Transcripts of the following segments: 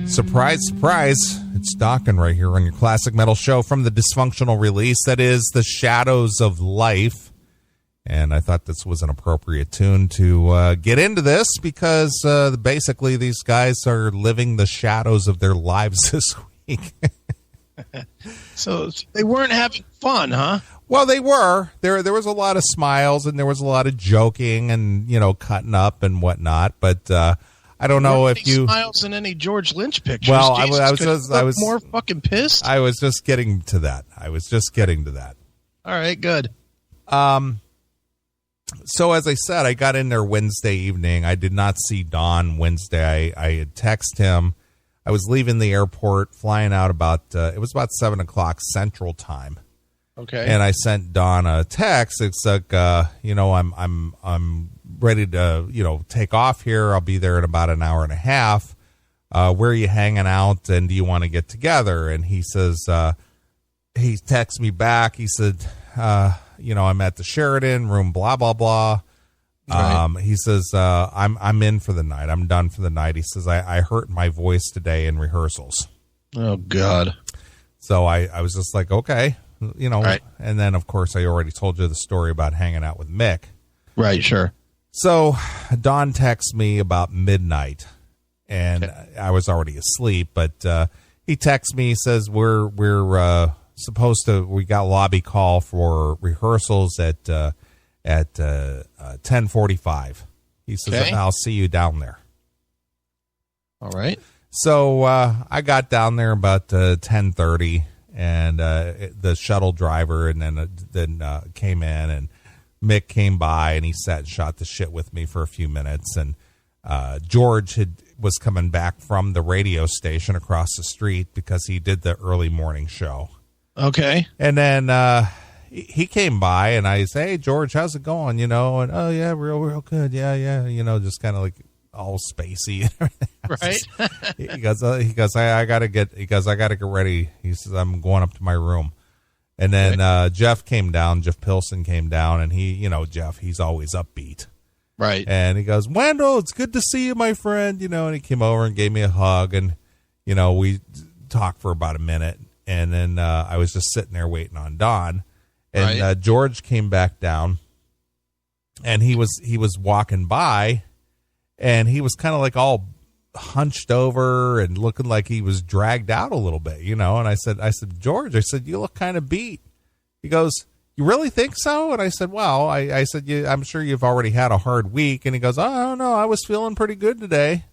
Surprise, surprise. It's Dokken right here on your classic metal show from the dysfunctional release that is The Shadows of Life. And I thought this was an appropriate tune to get into this because basically these guys are living the shadows of their lives this week. So they weren't having fun, huh? Well, they were. There was a lot of smiles and there was a lot of joking and, cutting up and whatnot. But I don't know if you smiles in any George Lynch pictures. Well, Jesus, I was more fucking pissed. I was just getting to that. All right, good. So as I said, I got in there Wednesday evening. I did not see Don Wednesday. I had texted him. I was leaving the airport, flying out it was about 7:00 Central Time. Okay. And I sent Don a text. It's like, I'm ready to, take off here. I'll be there in about an hour and a half. Where are you hanging out? And do you want to get together? And he says, he texts me back. He said, I'm at the Sheridan room, blah, blah, blah. Right. He says, I'm in for the night. I'm done for the night. He says, I hurt my voice today in rehearsals. Oh God. So I was just like, okay, right. And then of course I already told you the story about hanging out with Mick. Right. Sure. So Don texts me about midnight and Okay. I was already asleep, but, he texts me, he says, we're we got lobby call for rehearsals at 10:45. He says, Okay. I'll see you down there. All right. So I got down there about 10:30, and the shuttle driver and then came in, and Mick came by, and he sat and shot the shit with me for a few minutes, and George was coming back from the radio station across the street because he did the early morning show. Okay. And then he came by, and I say, "Hey, George, how's it going?" And oh yeah, real good, yeah, just kind of like all spacey. Right. he goes, I gotta get ready. He says, I'm going up to my room. And then Jeff Pilson came down, and he, Jeff, he's always upbeat. Right. And he goes, Wendell, it's good to see you, my friend. And he came over and gave me a hug, and we talked for about a minute. And then I was just sitting there waiting on Don, and Right. George came back down, and he was walking by, and he was kind of like all hunched over and looking like he was dragged out a little bit, And I said, George, you look kind of beat. He goes, you really think so? And I said, well, I said, I'm sure you've already had a hard week. And he goes, oh, I don't know. I was feeling pretty good today.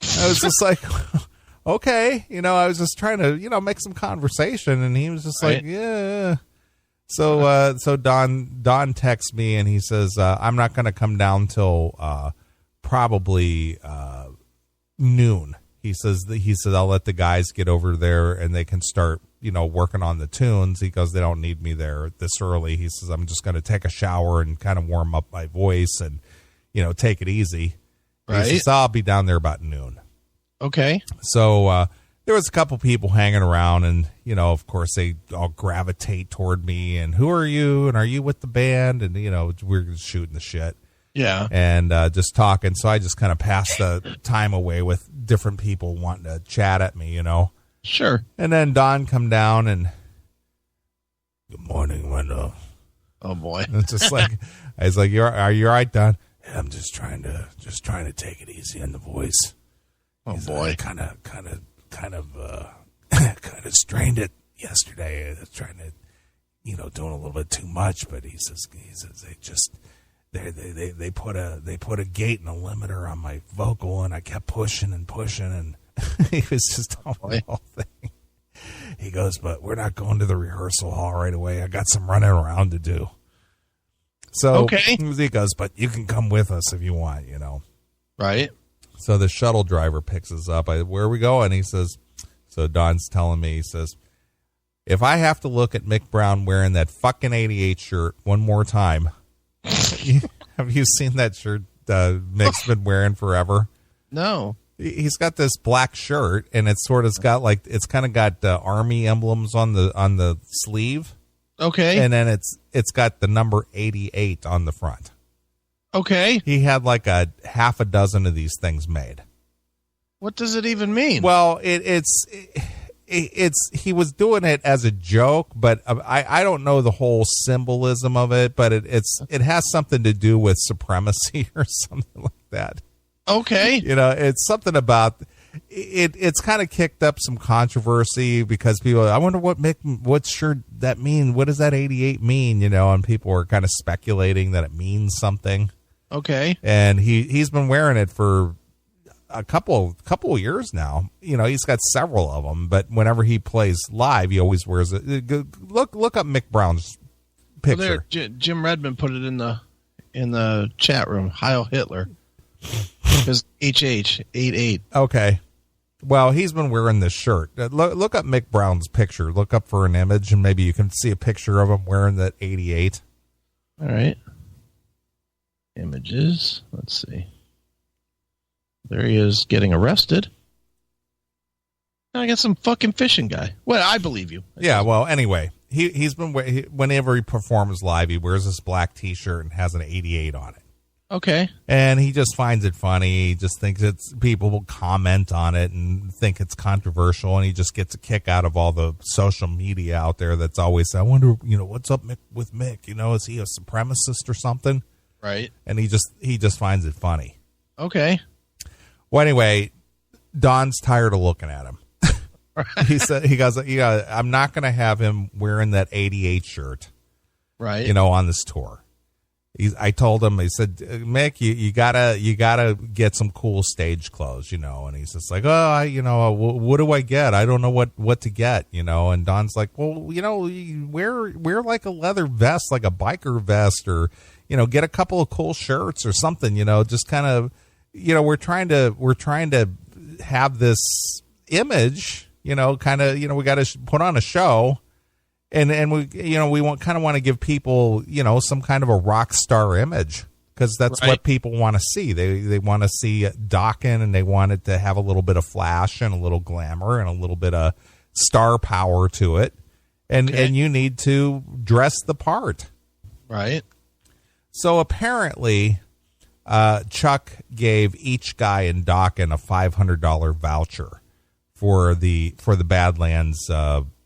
I was just like, okay, I was just trying to, make some conversation, and he was just Right. like, yeah. So Don texts me, and he says, I'm not going to come down till probably noon. He says I'll let the guys get over there and they can start, working on the tunes. He goes, they don't need me there this early. He says, I'm just going to take a shower and kind of warm up my voice and, take it easy. Right. He says, I'll be down there about noon. Okay. So there was a couple people hanging around, and of course they all gravitate toward me, and who are you, and are you with the band? And we're just shooting the shit. Yeah. And just talking. So I just kind of passed the time away with different people wanting to chat at me, Sure. And then Don come down and, good morning, Wendell. Oh boy. And it's just like, I was like, are you all right, Don? Yeah, I'm just trying to take it easy on the voice. Oh boy. Kind of strained it yesterday. I was trying to, doing a little bit too much, but he says they put a gate and a limiter on my vocal, and I kept pushing and pushing, and he was just on the whole thing. He goes, but we're not going to the rehearsal hall right away. I got some running around to do. So Okay. He goes, but you can come with us if you want, Right. So the shuttle driver picks us up. Where are we going? He says, so Don's telling me, he says, if I have to look at Mick Brown wearing that fucking 88 shirt one more time, have you seen that shirt Mick's been wearing forever? No. He's got this black shirt, and it's sort of got it's kind of got army emblems on the sleeve. Okay. And then it's got the number 88 on the front. Okay. He had like a half a dozen of these things made. What does it even mean? Well, it's he was doing it as a joke, but I don't know the whole symbolism of it, but it has something to do with supremacy or something like that. Okay. It's something about it's kind of kicked up some controversy because people, I wonder what shirt that mean. What does that 88 mean? And people were kind of speculating that it means something. Okay. And he's been wearing it for a couple of years now. He's got several of them, but whenever he plays live, he always wears it. Look up Mick Brown's picture. Well, Jim Redmond put it in the chat room. Heil Hitler. Because HH 88. Okay. Well, he's been wearing this shirt. Look up Mick Brown's picture. Look up for an image, and maybe you can see a picture of him wearing that 88. All right. Images. Let's see. There he is getting arrested. I got some fucking fishing guy. Well, I believe you. Yeah, well, anyway, he's been, whenever he performs live, he wears this black T-shirt and has an 88 on it. Okay. And he just finds it funny. He just thinks people will comment on it and think it's controversial, and he just gets a kick out of all the social media out there that's always, I wonder, what's up with Mick? Is he a supremacist or something? Right. And he just finds it funny. Okay. Well, anyway, Don's tired of looking at him. He goes, I'm not going to have him wearing that 88 shirt, right? On this tour. I told him, he said, Mick, you gotta get some cool stage clothes, and he's just like, what do I get? I don't know what to get, And Don's like, well, you wear like a leather vest, like a biker vest, or, get a couple of cool shirts or something, just kind of, we're trying to have this image, we got to put on a show. And we, we want to give people, some kind of a rock star image, because that's what people want to see. They want to see Dokken, and they want it to have a little bit of flash and a little glamour and a little bit of star power to it. And you need to dress the part. Right. So apparently, Chuck gave each guy in Dokken a $500 voucher for the Badlands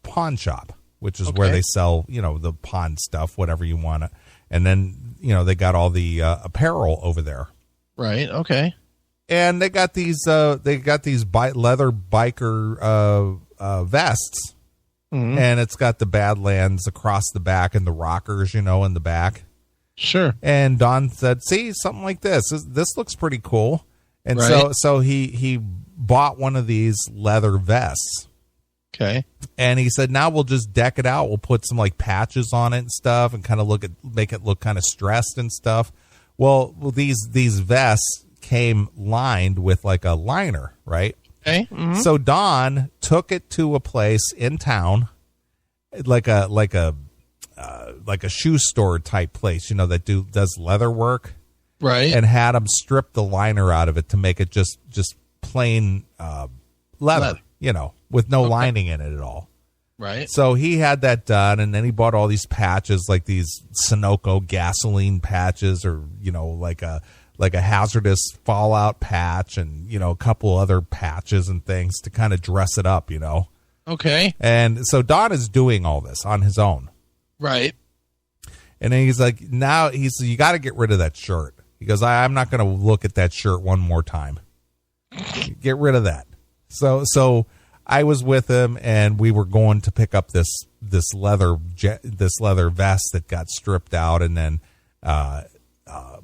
pawn shop, which is where they sell, the pawn stuff, whatever you want. And then, they got all the apparel over there. Right. Okay. And they got these leather biker vests. Mm-hmm. And it's got the Badlands across the back and the rockers, in the back. Sure. And Don said, see, something like this. This looks pretty cool. And so he bought one of these leather vests. Okay. And he said, now we'll just deck it out. We'll put some like patches on it and stuff, and kind of make it look kind of stressed and stuff. Well, these vests came lined with like a liner, right? Okay. Mm-hmm. So Don took it to a place in town, like a shoe store type place, that does leather work. Right. And had him strip the liner out of it to make it just plain leather. With no lining in it at all. Right. So he had that done, and then he bought all these patches, like these Sunoco gasoline patches, or, like a hazardous fallout patch, and, a couple other patches and things to kind of dress it up, Okay. And so Don is doing all this on his own. Right. And then he's like, you got to get rid of that shirt. He goes, I'm not going to look at that shirt one more time. Get rid of that. So I was with him, and we were going to pick up this leather vest that got stripped out, and then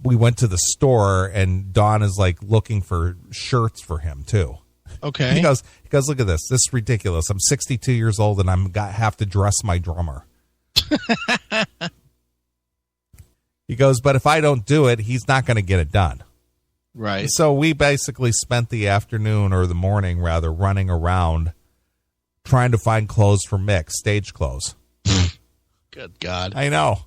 we went to the store, and Don is like looking for shirts for him too. Okay. He goes, look at this. This is ridiculous. I'm 62 years old, and have to dress my drummer. He goes, but if I don't do it, he's not going to get it done. Right. So we basically spent the afternoon, or the morning rather, running around trying to find clothes for Mick, stage clothes. Good God. I know.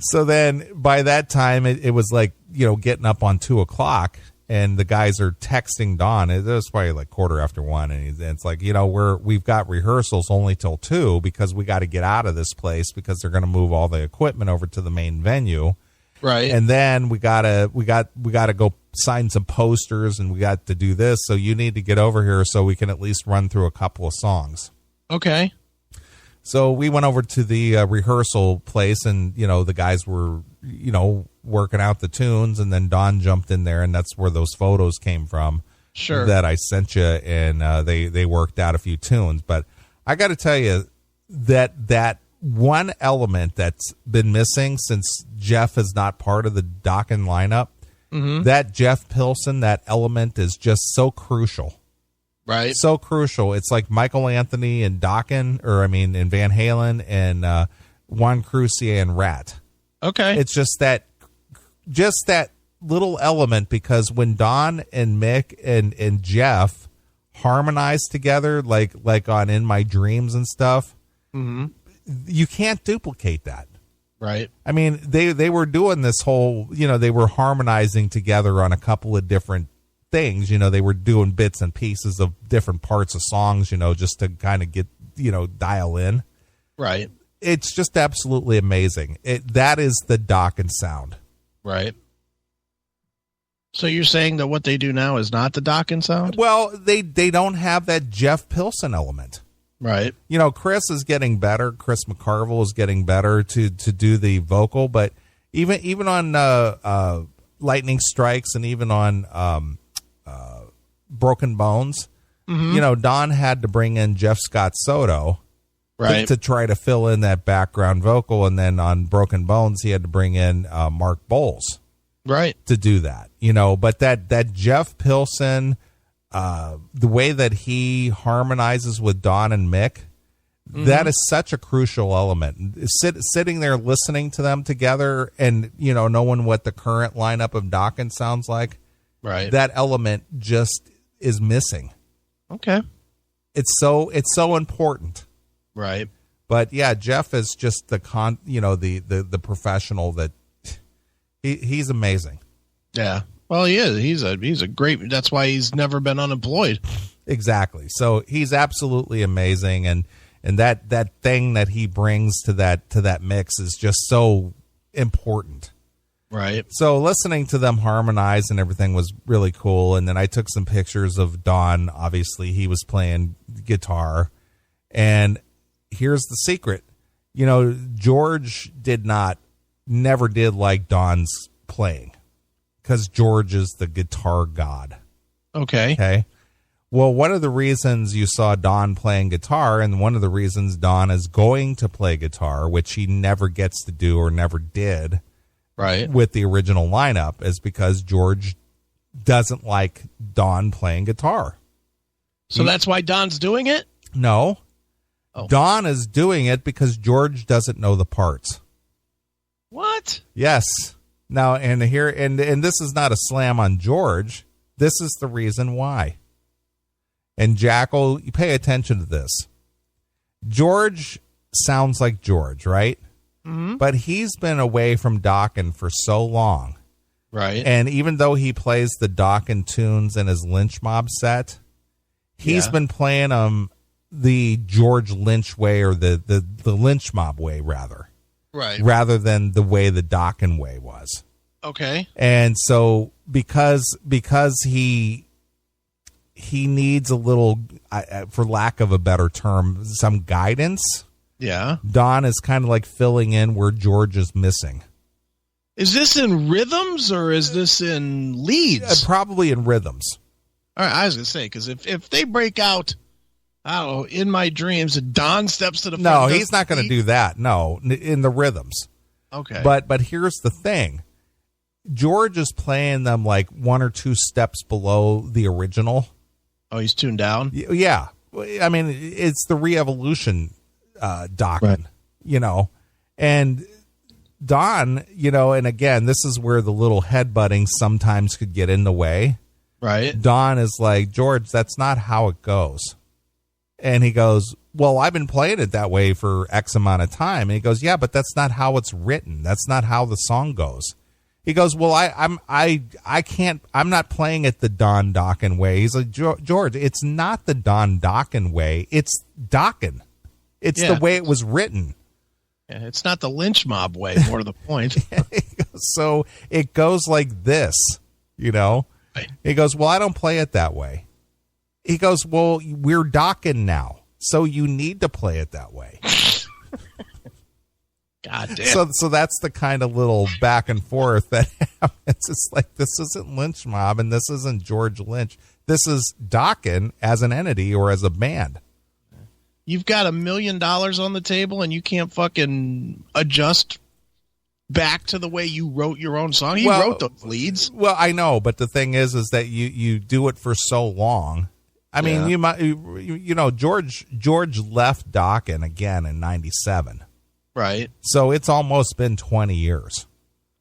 So then by that time, it was like, getting up on 2:00, and the guys are texting Don. It was probably like 1:15, and it's like, we've got rehearsals only till 2 because we got to get out of this place because they're going to move all the equipment over to the main venue. Right. And then we gotta go sign some posters, and we got to do this. So you need to get over here so we can at least run through a couple of songs. Okay. So we went over to the rehearsal place, and the guys were working out the tunes, and then Don jumped in there, and that's where those photos came from. Sure. That I sent you, and they worked out a few tunes. But I got to tell you that one element that's been missing since Jeff is not part of the Dokken lineup, that Jeff Pilson, that element is just so crucial. Right. So crucial. It's like Michael Anthony and Dokken, and Van Halen and Juan Crucier and Rat. Okay. It's just that little element, because when Don and Mick and Jeff harmonize together, like on In My Dreams and stuff, you can't duplicate that. Right. I mean, they were doing this whole, they were harmonizing together on a couple of different things. They were doing bits and pieces of different parts of songs, just to kind of get, dial in. Right. It's just absolutely amazing. That is the Dokken sound. Right. So you're saying that what they do now is not the Dokken sound? Well, they don't have that Jeff Pilson element. Right. Chris is getting better. Chris McCarville is getting better to do the vocal, but even on Lightning Strikes and even on Broken Bones, Don had to bring in Jeff Scott Soto, right, to try to fill in that background vocal, and then on Broken Bones he had to bring in Mark Bowles, right, to do that. But that Jeff Pilson, the way that he harmonizes with Don and Mick, that is such a crucial element. Sitting there listening to them together, and knowing what the current lineup of Dokken sounds like, right, that element just is missing. Okay. It's so important. Right. But yeah, Jeff is just the professional that he's amazing. Yeah. Well, he is. He's a great. That's why he's never been unemployed. Exactly. So he's absolutely amazing, and that thing that he brings to that mix is just so important. Right. So listening to them harmonize and everything was really cool. And then I took some pictures of Don. Obviously, he was playing guitar. And here's the secret. George never did like Don's playing, because George is the guitar god. Okay. Okay. Well, one of the reasons you saw Don playing guitar, and one of the reasons Don is going to play guitar, which he never gets to do or never did, right, with the original lineup, is because George doesn't like Don playing guitar. So that's why Don's doing it? No. Oh. Don is doing it because George doesn't know the parts. What? Yes. Now, and this is not a slam on George. This is the reason why. And Jackal, you pay attention to this. George sounds like George, right? Mm-hmm. But he's been away from Dokken for so long. Right. And even though he plays the Dokken tunes in his Lynch Mob set, he's been playing them the George Lynch way, or the Lynch Mob way, rather. Right. Rather than the way the Dokken way was. Okay. And so because he needs a little, for lack of a better term, some guidance. Yeah. Don is kind of like filling in where George is missing. Is this in rhythms or is this in leads? Probably in rhythms. All right, I was going to say, because if they break out, I don't know, In My Dreams, and Don steps to the front. No, he's not going to do that. No, in the rhythms. Okay. But here's the thing. George is playing them like one or two steps below the original. Oh, he's tuned down? Yeah. I mean, it's the re-evolution Dokken, right. And Don, and again, this is where the little headbutting sometimes could get in the way. Right. Don is like, George, that's not how it goes. And he goes, well, I've been playing it that way for X amount of time. And he goes, yeah, but that's not how it's written. That's not how the song goes. He goes, well, I'm not playing it the Don Dokken way. He's like, George, it's not the Don Dokken way. It's Dokken. It's the way it was written. Yeah, it's not the Lynch Mob way, more to the point. He So it goes like this, you know. Right. He goes, well, I don't play it that way. He goes, well, we're Dokken now, so you need to play it that way. God damn. So that's the kind of little back and forth that happens. It's like, this isn't Lynch Mob and this isn't George Lynch. This is Dokken as an entity or as a band. You've got $1 million on the table and you can't fucking adjust back to the way you wrote your own song. You wrote those leads. Well, I know, but the thing is that you do it for so long. I mean, you might, you know, George left Dokken again in '97. Right. So it's almost been 20 years.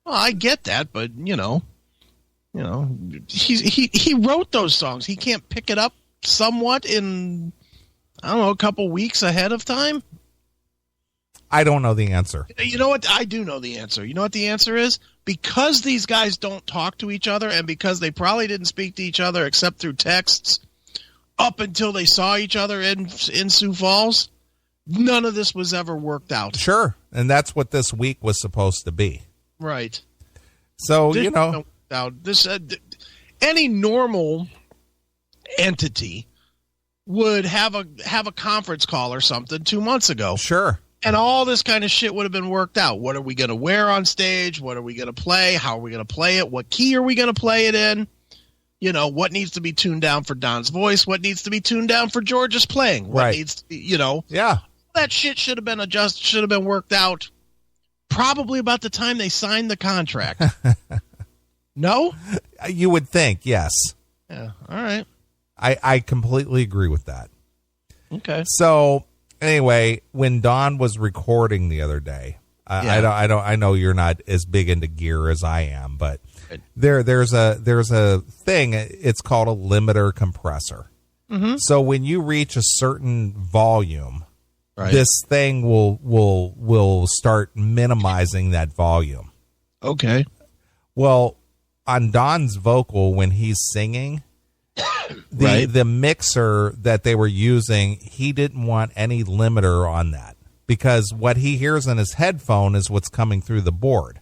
Well, I get that, but you know, he wrote those songs. He can't pick it up somewhat in, I don't know, a couple weeks ahead of time. I don't know the answer. You know what? I do know the answer. You know what the answer is? Because these guys don't talk to each other, and because they probably didn't speak to each other except through texts up until they saw each other in Sioux Falls, none of this was ever worked out. Sure. And that's what this week was supposed to be. Right. So, you know. This any normal entity would have a conference call or something 2 months ago. Sure. And all this kind of shit would have been worked out. What are we going to wear on stage? What are we going to play? How are we going to play it? What key are we going to play it in? You know, what needs to be tuned down for Don's voice? What needs to be tuned down for George's playing? What needs to be, you know. Yeah. That shit should have been adjusted, should have been worked out probably about the time they signed the contract. No? You would think, yes. Yeah. All right. I completely agree with that. Okay. So anyway, when Don was recording the other day, I know you're not as big into gear as I am, but there's a thing. It's called a limiter compressor. Mm-hmm. So when you reach a certain volume, this thing will start minimizing that volume. Okay. Well, on Don's vocal when he's singing, the mixer that they were using, he didn't want any limiter on that because what he hears in his headphone is what's coming through the board.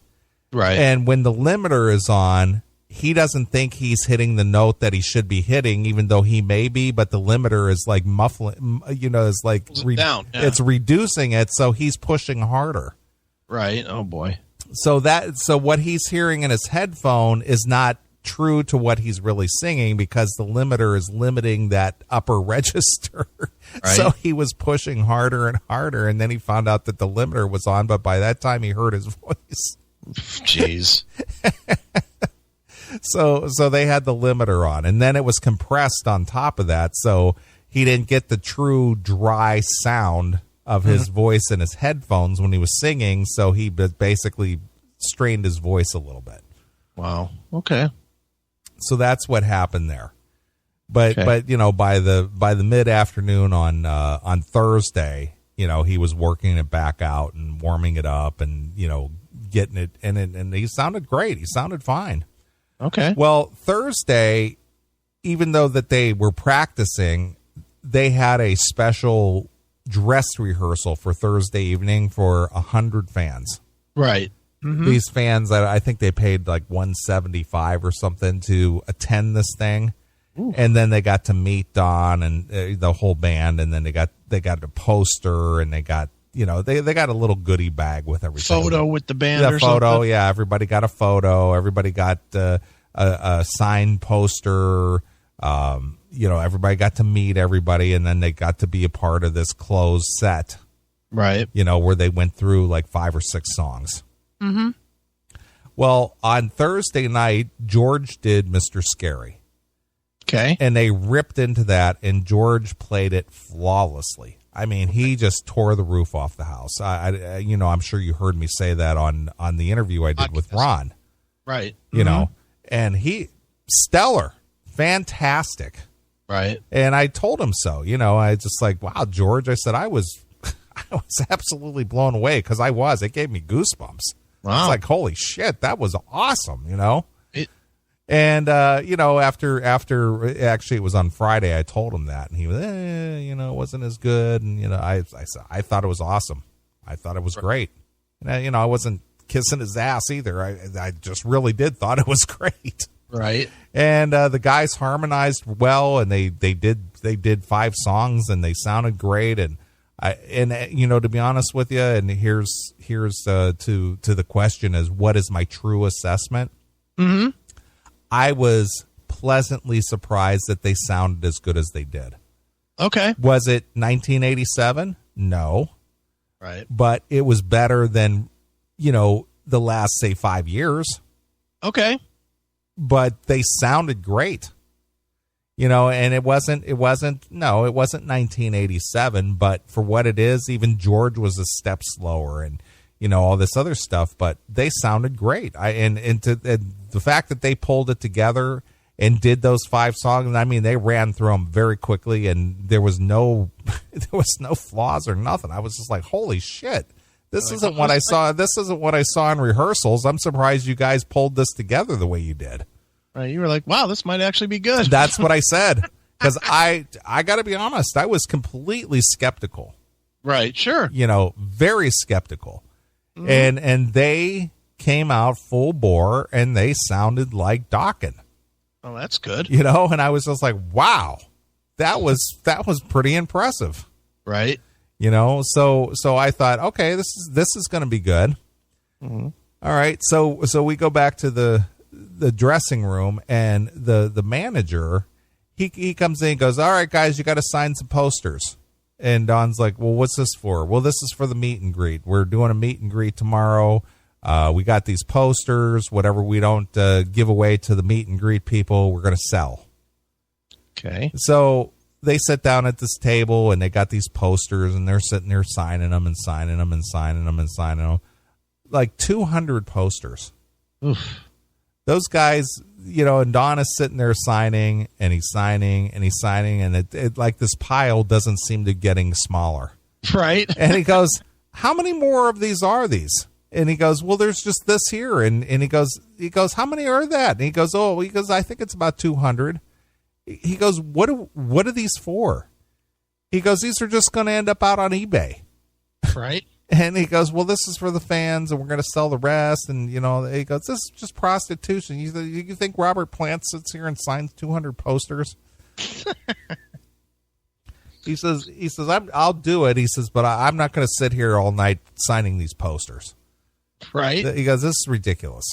Right. And when the limiter is on, he doesn't think he's hitting the note that he should be hitting, even though he may be, but the limiter is like muffling, you know, is like down. Yeah. It's reducing it, so he's pushing harder. Right. Oh boy. So what he's hearing in his headphone is not true to what he's really singing because the limiter is limiting that upper register. Right. So he was pushing harder and harder, and then he found out that the limiter was on, but by that time he heard his voice. Jeez. So they had the limiter on, and then it was compressed on top of that, so he didn't get the true dry sound of his voice in his headphones when he was singing, so he basically strained his voice a little bit. Wow. Okay. So that's what happened there. But you know, by the mid-afternoon on Thursday, you know, he was working it back out and warming it up and, you know, getting it, and he sounded great. He sounded fine. Okay. Well, Thursday, even though that they were practicing, they had a special dress rehearsal for Thursday evening for 100 fans. Right. Mm-hmm. These fans, I think they paid like $175 or something to attend this thing. Ooh. And then they got to meet Don and the whole band, and then they got a poster, and they got, you know, they got a little goodie bag with everything. Photo with the band or photo, something. Yeah, everybody got a photo. Everybody got a signed poster. You know, everybody got to meet everybody, and then they got to be a part of this closed set. Right. You know, where they went through like 5 or 6 songs. Mm-hmm. Well, on Thursday night, George did Mr. Scary. Okay. And they ripped into that, and George played it flawlessly. I mean, he just tore the roof off the house. I you know, I'm sure you heard me say that on the interview I did with Ron. Right. You know, and he, stellar, fantastic. Right. And I told him so. You know, I just like, wow, George. I said, I was absolutely blown away because it gave me goosebumps. Wow. It's like, holy shit, that was awesome, you know? And, you know, after actually it was on Friday, I told him that, and he was, you know, it wasn't as good. And, you know, I thought it was awesome. I thought it was great. And, you know, I wasn't kissing his ass either. I just really thought it was great. Right. And the guys harmonized well, and they did 5 songs, and they sounded great. And to be honest with you, and here's to the question is, what is my true assessment? Mm-hmm. I was pleasantly surprised that they sounded as good as they did. Okay. Was it 1987? No. Right. But it was better than, the last, say, 5 years. Okay. But they sounded great. And it wasn't 1987, but for what it is, even George was a step slower and, all this other stuff, but they sounded great. And the fact that they pulled it together and did those 5 songs, I mean, they ran through them very quickly, and there was no flaws or nothing. I was just like, holy shit. This isn't what I saw. This isn't what I saw in rehearsals. I'm surprised you guys pulled this together the way you did. Right. You were like, wow, this might actually be good. That's what I said. Because I got to be honest, I was completely skeptical. Right. Sure. Very skeptical. Mm-hmm. And they came out full bore, and they sounded like Dokken. Oh, that's good. And I was just like, wow, that was pretty impressive. Right. So I thought, okay, this is going to be good. Mm-hmm. All right. So we go back to the dressing room, and the manager, he comes in and goes, all right, guys, you got to sign some posters. And Don's like, well, what's this for? Well, this is for the meet and greet. We're doing a meet and greet tomorrow. We got these posters, whatever we don't give away to the meet and greet people, we're going to sell. Okay. So they sit down at this table, and they got these posters, and they're sitting there signing them and signing them and signing them and signing them. Like 200 posters. Oof. Those guys, and Don is sitting there signing, and he's signing, and he's signing, and it like this pile doesn't seem to getting smaller. Right. And he goes, how many more of these are these? And he goes, well, there's just this here. And he goes, how many are that? And he goes, I think it's about 200. He goes, what are these for? He goes, these are just going to end up out on eBay. Right. And he goes, well, this is for the fans, and we're going to sell the rest. And, he goes, this is just prostitution. You think Robert Plant sits here and signs 200 posters? He says, I'll do it. He says, but I'm not going to sit here all night signing these posters. Right. He goes, this is ridiculous.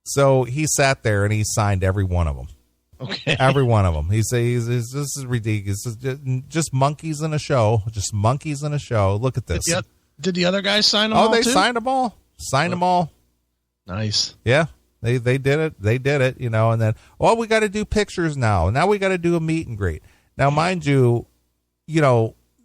So he sat there, and he signed every one of them. Okay. Every one of them. He says, this is ridiculous. This is just monkeys in a show. Just monkeys in a show. Look at this. Did the other guys sign them all? Oh, they too? signed them all. Signed them all. Nice. Yeah. They did it. They did it, and then, we got to do pictures now. Now we got to do a meet and greet. Now, mind you,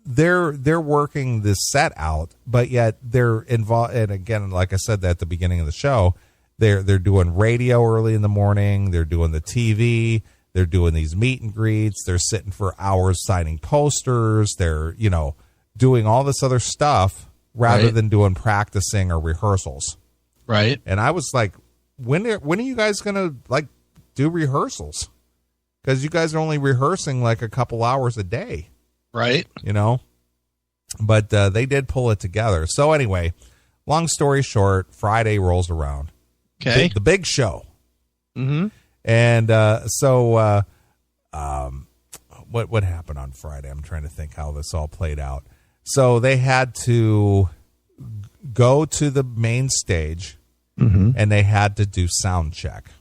they're working this set out, but yet they're involved. And again, like I said that at the beginning of the show, they're doing radio early in the morning. They're doing the TV. They're doing these meet and greets. They're sitting for hours signing posters. They're, doing all this other stuff rather than doing practicing or rehearsals. Right. And I was like, when are you guys going to do rehearsals? Because you guys are only rehearsing like a couple hours a day. Right. But they did pull it together. So anyway, long story short, Friday rolls around. Okay. The big show. Mm-hmm. And what happened on Friday? I'm trying to think how this all played out. So they had to go to the main stage, and they had to do sound check.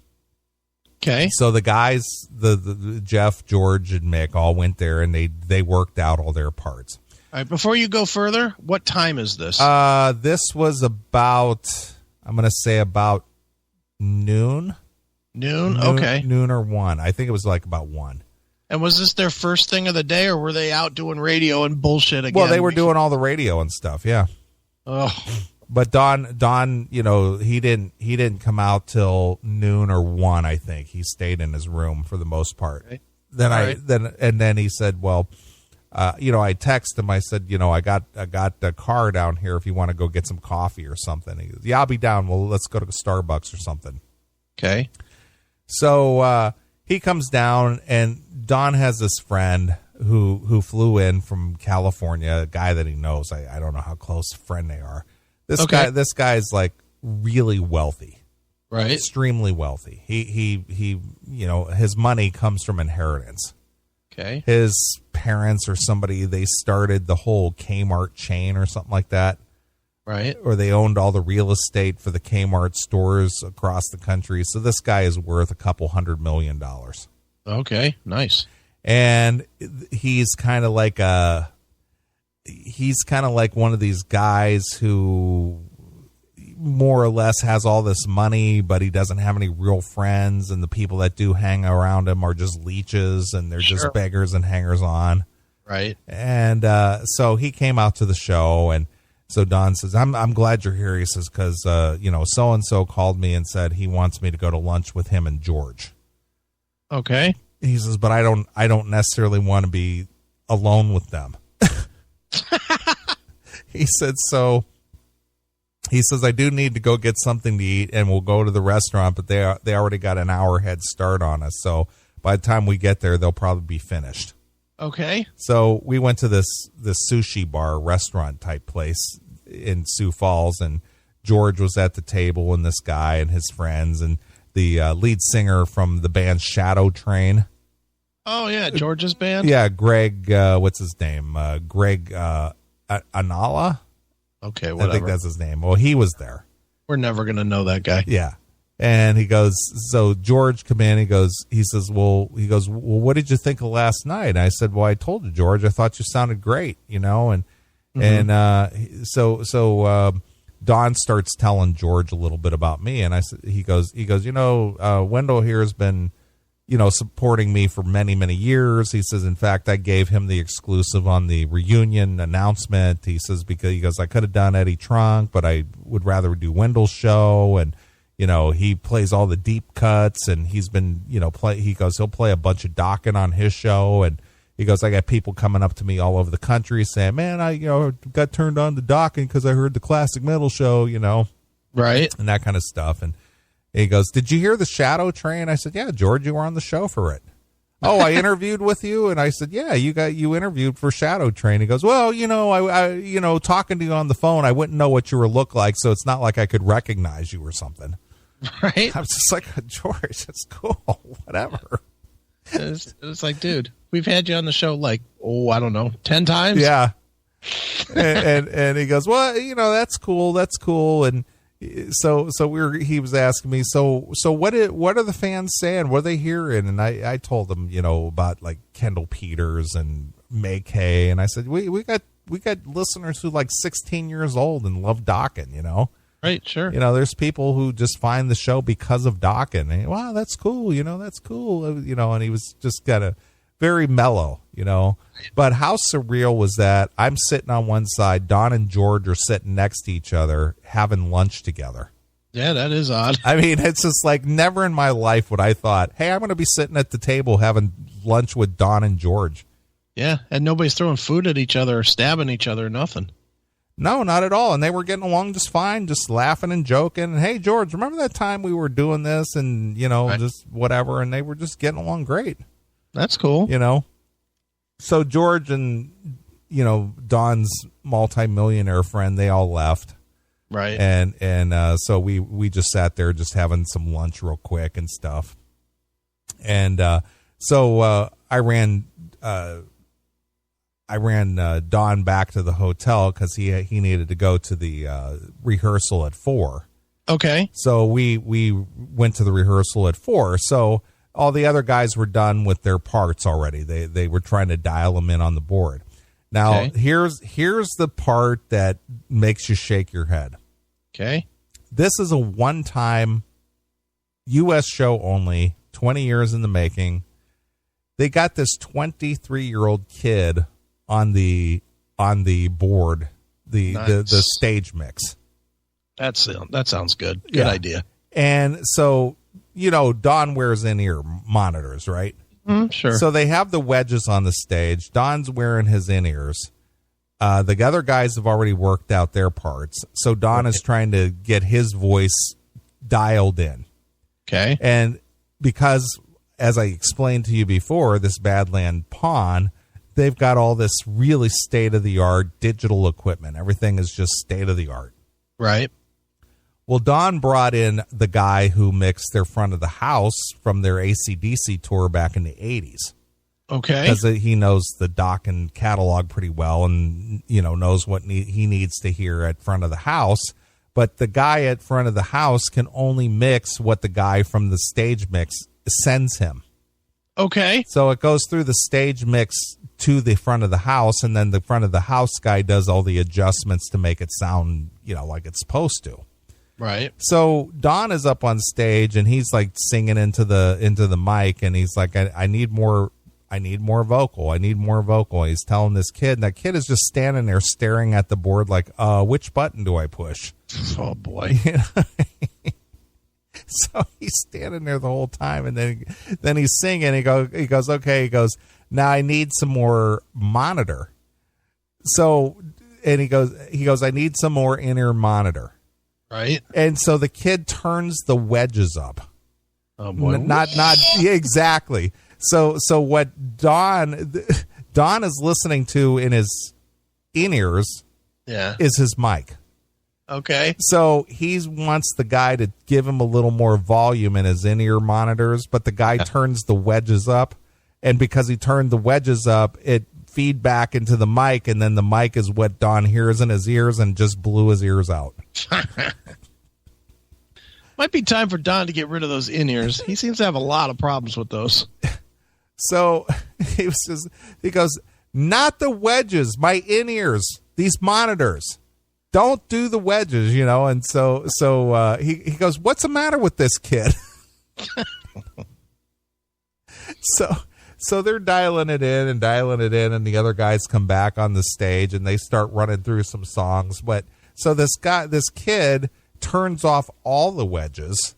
Okay. So the guys, the Jeff, George, and Mick all went there, and they worked out all their parts. All right. Before you go further, what time is this? This was about, I'm going to say about noon. Noon? Okay. Noon or 1. I think it was like about 1. And was this their first thing of the day, or were they out doing radio and bullshit again? Well, they were doing all the radio and stuff, yeah. Oh. But Don, he didn't come out till noon or 1, I think. He stayed in his room for the most part. Right. Then he said, well, I texted him. I said, I got a car down here if you want to go get some coffee or something. He goes, yeah, I'll be down. Well, let's go to Starbucks or something. Okay. So he comes down, and Don has this friend who flew in from California, a guy that he knows. I don't know how close a friend they are. This guy's like really wealthy. Right. Extremely wealthy. He his money comes from inheritance. Okay. His parents or somebody, they started the whole Kmart chain or something like that. Right. Or they owned all the real estate for the Kmart stores across the country. So this guy is worth $200 million. Okay. Nice. And he's kind of like one of these guys who more or less has all this money, but he doesn't have any real friends, and the people that do hang around him are just leeches, and they're just beggars and hangers on. Right. And so he came out to the show, and so Don says, I'm glad you're here. He says, because so and so called me and said he wants me to go to lunch with him and George. Okay. He says, but I don't necessarily want to be alone with them. He said, so he says, I do need to go get something to eat, and we'll go to the restaurant, but they already got an hour head start on us. So by the time we get there, they'll probably be finished. Okay. So we went to this sushi bar restaurant type place in Sioux Falls, and George was at the table, and this guy and his friends, and the lead singer from the band Shadow Train. Oh, yeah, George's band? Yeah, Greg, what's his name? Greg Anala? Okay, whatever. I think that's his name. Well, he was there. We're never going to know that guy. Yeah. And he goes, so George come in, he says, well, what did you think of last night? And I said, well, I told you, George, I thought you sounded great, and so Don starts telling George a little bit about me, and I said, he goes, Wendell here has been, supporting me for many, many years. He says, in fact, I gave him the exclusive on the reunion announcement. He says, because I could have done Eddie Trunk, but I would rather do Wendell's show. And, he plays all the deep cuts, and he's been, he goes, he'll play a bunch of Dokken on his show. And he goes, I got people coming up to me all over the country saying, man, I, got turned on to Dokken because I heard the classic metal show, Right. And that kind of stuff. And he goes, did you hear the Shadow Train? I said, yeah, George, you were on the show for it. Oh, I interviewed with you? And I said, yeah, you interviewed for Shadow Train. He goes, well, I talking to you on the phone, I wouldn't know what you were look like, so it's not like I could recognize you or something. Right. I was just like, George, that's cool. Whatever. It's like, dude, we've had you on the show like, I don't know, 10 times. Yeah. and he goes, well, that's cool. That's cool. And so he was asking me, so what are the fans saying? What are they hearing? And I told him, about like Kendall Peters and May Kay. And I said, we got listeners who like 16 years old and love Dokken, Right. Sure. There's people who just find the show because of Dokken. And, wow, that's cool. That's cool. And he was just kind of very mellow, but how surreal was that? I'm sitting on one side, Don and George are sitting next to each other having lunch together. Yeah, that is odd. I mean, it's just like never in my life would I thought, hey, I'm going to be sitting at the table having lunch with Don and George. Yeah, and nobody's throwing food at each other or stabbing each other or nothing. No, not at all. And they were getting along just fine, just laughing and joking. And, hey, George, remember that time we were doing this and, right. Just whatever. And they were just getting along great. That's cool. So George and, Don's multimillionaire friend, they all left. Right. And so we just sat there just having some lunch real quick and stuff. And so I ran Don back to the hotel because he needed to go to the rehearsal at 4. Okay. So we went to the rehearsal at 4. So all the other guys were done with their parts already. They were trying to dial them in on the board. Now, okay. Here's the part that makes you shake your head. Okay. This is a one-time U.S. show only, 20 years in the making. They got this 23-year-old kid on the board, the stage mix. That sounds good. Good idea. And so, Don wears in-ear monitors, right? Sure. So they have the wedges on the stage. Don's wearing his in-ears. The other guys have already worked out their parts. So Don is trying to get his voice dialed in. Okay. And because, as I explained to you before, this Badlands Pawn, they've got all this really state-of-the-art digital equipment. Everything is just state-of-the-art. Right. Well, Don brought in the guy who mixed their front of the house from their AC/DC tour back in the 80s. Okay. Because he knows the Dokken catalog pretty well and, knows what he needs to hear at front of the house. But the guy at front of the house can only mix what the guy from the stage mix sends him. Okay. So it goes through the stage mix to the front of the house, and then the front of the house guy does all the adjustments to make it sound, like it's supposed to. Right. So Don is up on stage and he's like singing into the mic, and he's like, I need more vocal. I need more vocal. He's telling this kid, and that kid is just standing there staring at the board like, which button do I push? Oh boy. So he's standing there the whole time, and then he's singing. He goes, okay. He goes, now I need some more monitor. So, and he goes, I need some more in-ear monitor. Right. And so the kid turns the wedges up. Oh boy. Yeah, exactly. So what Don is listening to in his in-ears is his mic. Okay. So he wants the guy to give him a little more volume in his in-ear monitors, but the guy turns the wedges up, and because he turned the wedges up, it feed back into the mic, and then the mic is what Don hears in his ears and just blew his ears out. Might be time for Don to get rid of those in-ears. He seems to have a lot of problems with those. So he goes, not the wedges, my in-ears, these monitors. Don't do the wedges, And so he goes, what's the matter with this kid? So they're dialing it in, and the other guys come back on the stage and they start running through some songs. But so this kid turns off all the wedges.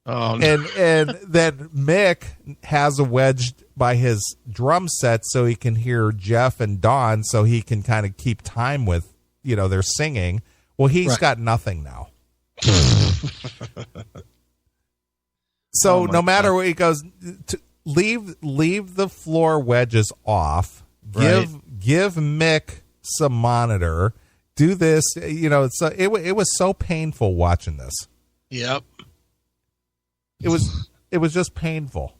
Oh, no. And then Mick has a wedge by his drum set so he can hear Jeff and Don, so he can kind of keep time with, they're singing. Well, he's got nothing now. So no matter what, he goes, leave the floor wedges off. Give Mick some monitor. Do this. It was so painful watching this. Yep. It was just painful.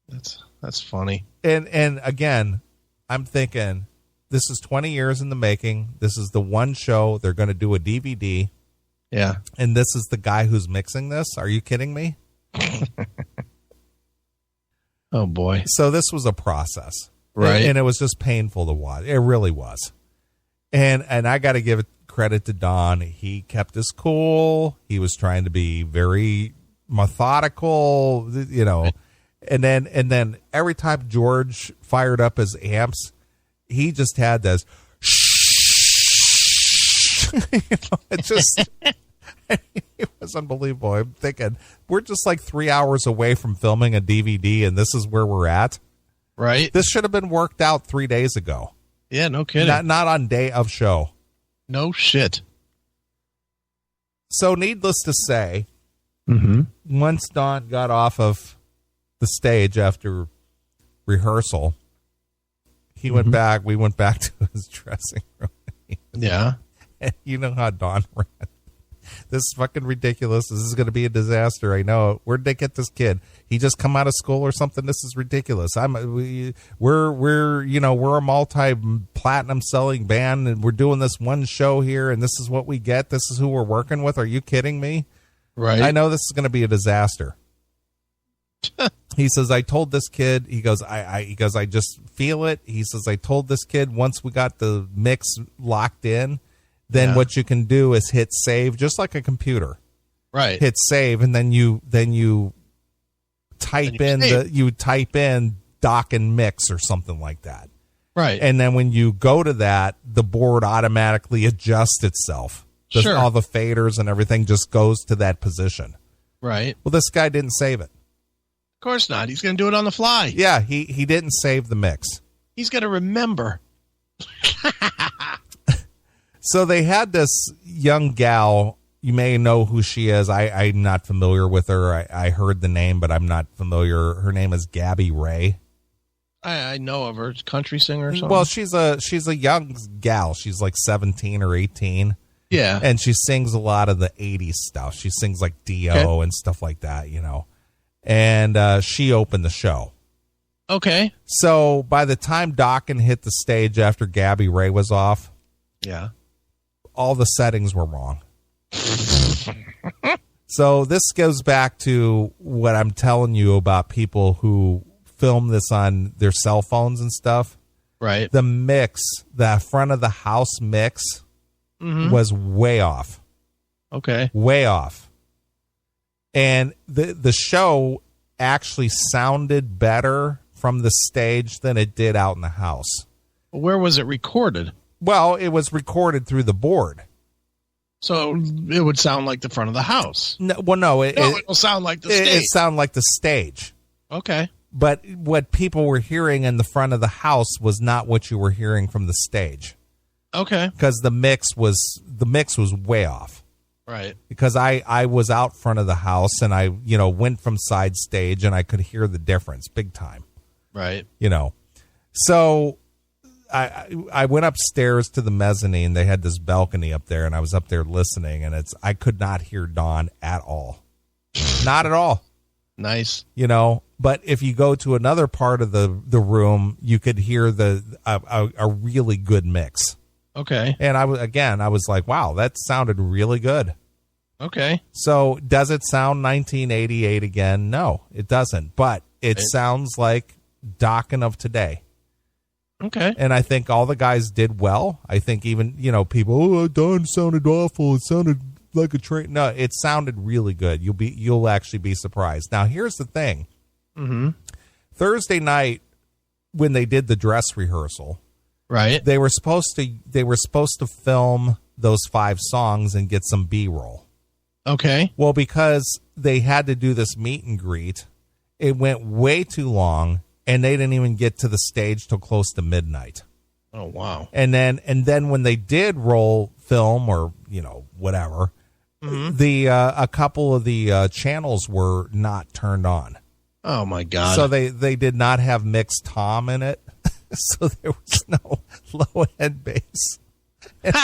That's funny. And again, I'm thinking, this is 20 years in the making. This is the one show. They're going to do a DVD. Yeah. And this is the guy who's mixing this. Are you kidding me? Oh, boy. So this was a process. Right. And it was just painful to watch. It really was. And I got to give credit to Don. He kept his cool. He was trying to be very methodical, And then every time George fired up his amps, he just had this it just it was unbelievable. I'm thinking, we're just like 3 hours away from filming a DVD, and this is where we're at. Right. This should have been worked out 3 days ago. Yeah, no kidding. Not on day of show. No shit. So needless to say, once Don got off of the stage after rehearsal, we went back to his dressing room. Yeah. And you know how Don ran. This is fucking ridiculous. This is going to be a disaster. I know. Where'd they get this kid? He just come out of school or something? This is ridiculous. We're a multi-platinum selling band, and we're doing this one show here, and this is what we get. This is who we're working with. Are you kidding me? Right. I know this is going to be a disaster. He says, I told this kid, he goes, I just feel it. He says, I told this kid once we got the mix locked in, then what you can do is hit save, just like a computer. Right. Hit save, and then you type in Dokken mix or something like that. Right. And then when you go to that, the board automatically adjusts itself. Sure. All the faders and everything just goes to that position. Right. Well, this guy didn't save it. Of course not. He's going to do it on the fly. Yeah, he didn't save the mix. He's going to remember. So they had this young gal. You may know who she is. I'm not familiar with her. I heard the name, but I'm not familiar. Her name is Gabby Ray. I know of her. Country singer or something? Well, she's a young gal. She's like 17 or 18. Yeah. And she sings a lot of the 80s stuff. She sings like Dio and stuff like that, you know. And she opened the show. Okay. So by the time Dokken hit the stage after Gabby Ray was off, yeah, all the settings were wrong. So this goes back to what I'm telling you about people who film this on their cell phones and stuff. Right. The mix, the front of the house mix was way off. Okay. Way off. And the show actually sounded better from the stage than it did out in the house. Where was it recorded? Well, it was recorded through the board. So it would sound like the front of the house. No, well, no. It will sound like the stage. It sounded like the stage. Okay. But what people were hearing in the front of the house was not what you were hearing from the stage. Okay. Because the mix was way off. Right. Because I was out front of the house and I, went from side stage and I could hear the difference big time. Right. So I went upstairs to the mezzanine. They had this balcony up there and I was up there listening and I could not hear Dawn at all. Not at all. Nice. But if you go to another part of the room, you could hear a really good mix. Okay. And I was like, wow, that sounded really good. Okay. So does it sound 1988 again? No, it doesn't. But it sounds like Dokken of today. Okay. And I think all the guys did well. I think even, people, Dawn sounded awful. It sounded like a train. No, it sounded really good. You'll actually be surprised. Now, here's the thing. Mm-hmm. Thursday night, when they did the dress rehearsal, right, they were supposed to film those 5 songs and get some B-roll. Okay. Well, because they had to do this meet and greet, it went way too long, and they didn't even get to the stage till close to midnight. Oh, wow. And then when they did roll film or whatever, a couple of the channels were not turned on. Oh my God! So they did not have mixed tom in it, so there was no low end bass. And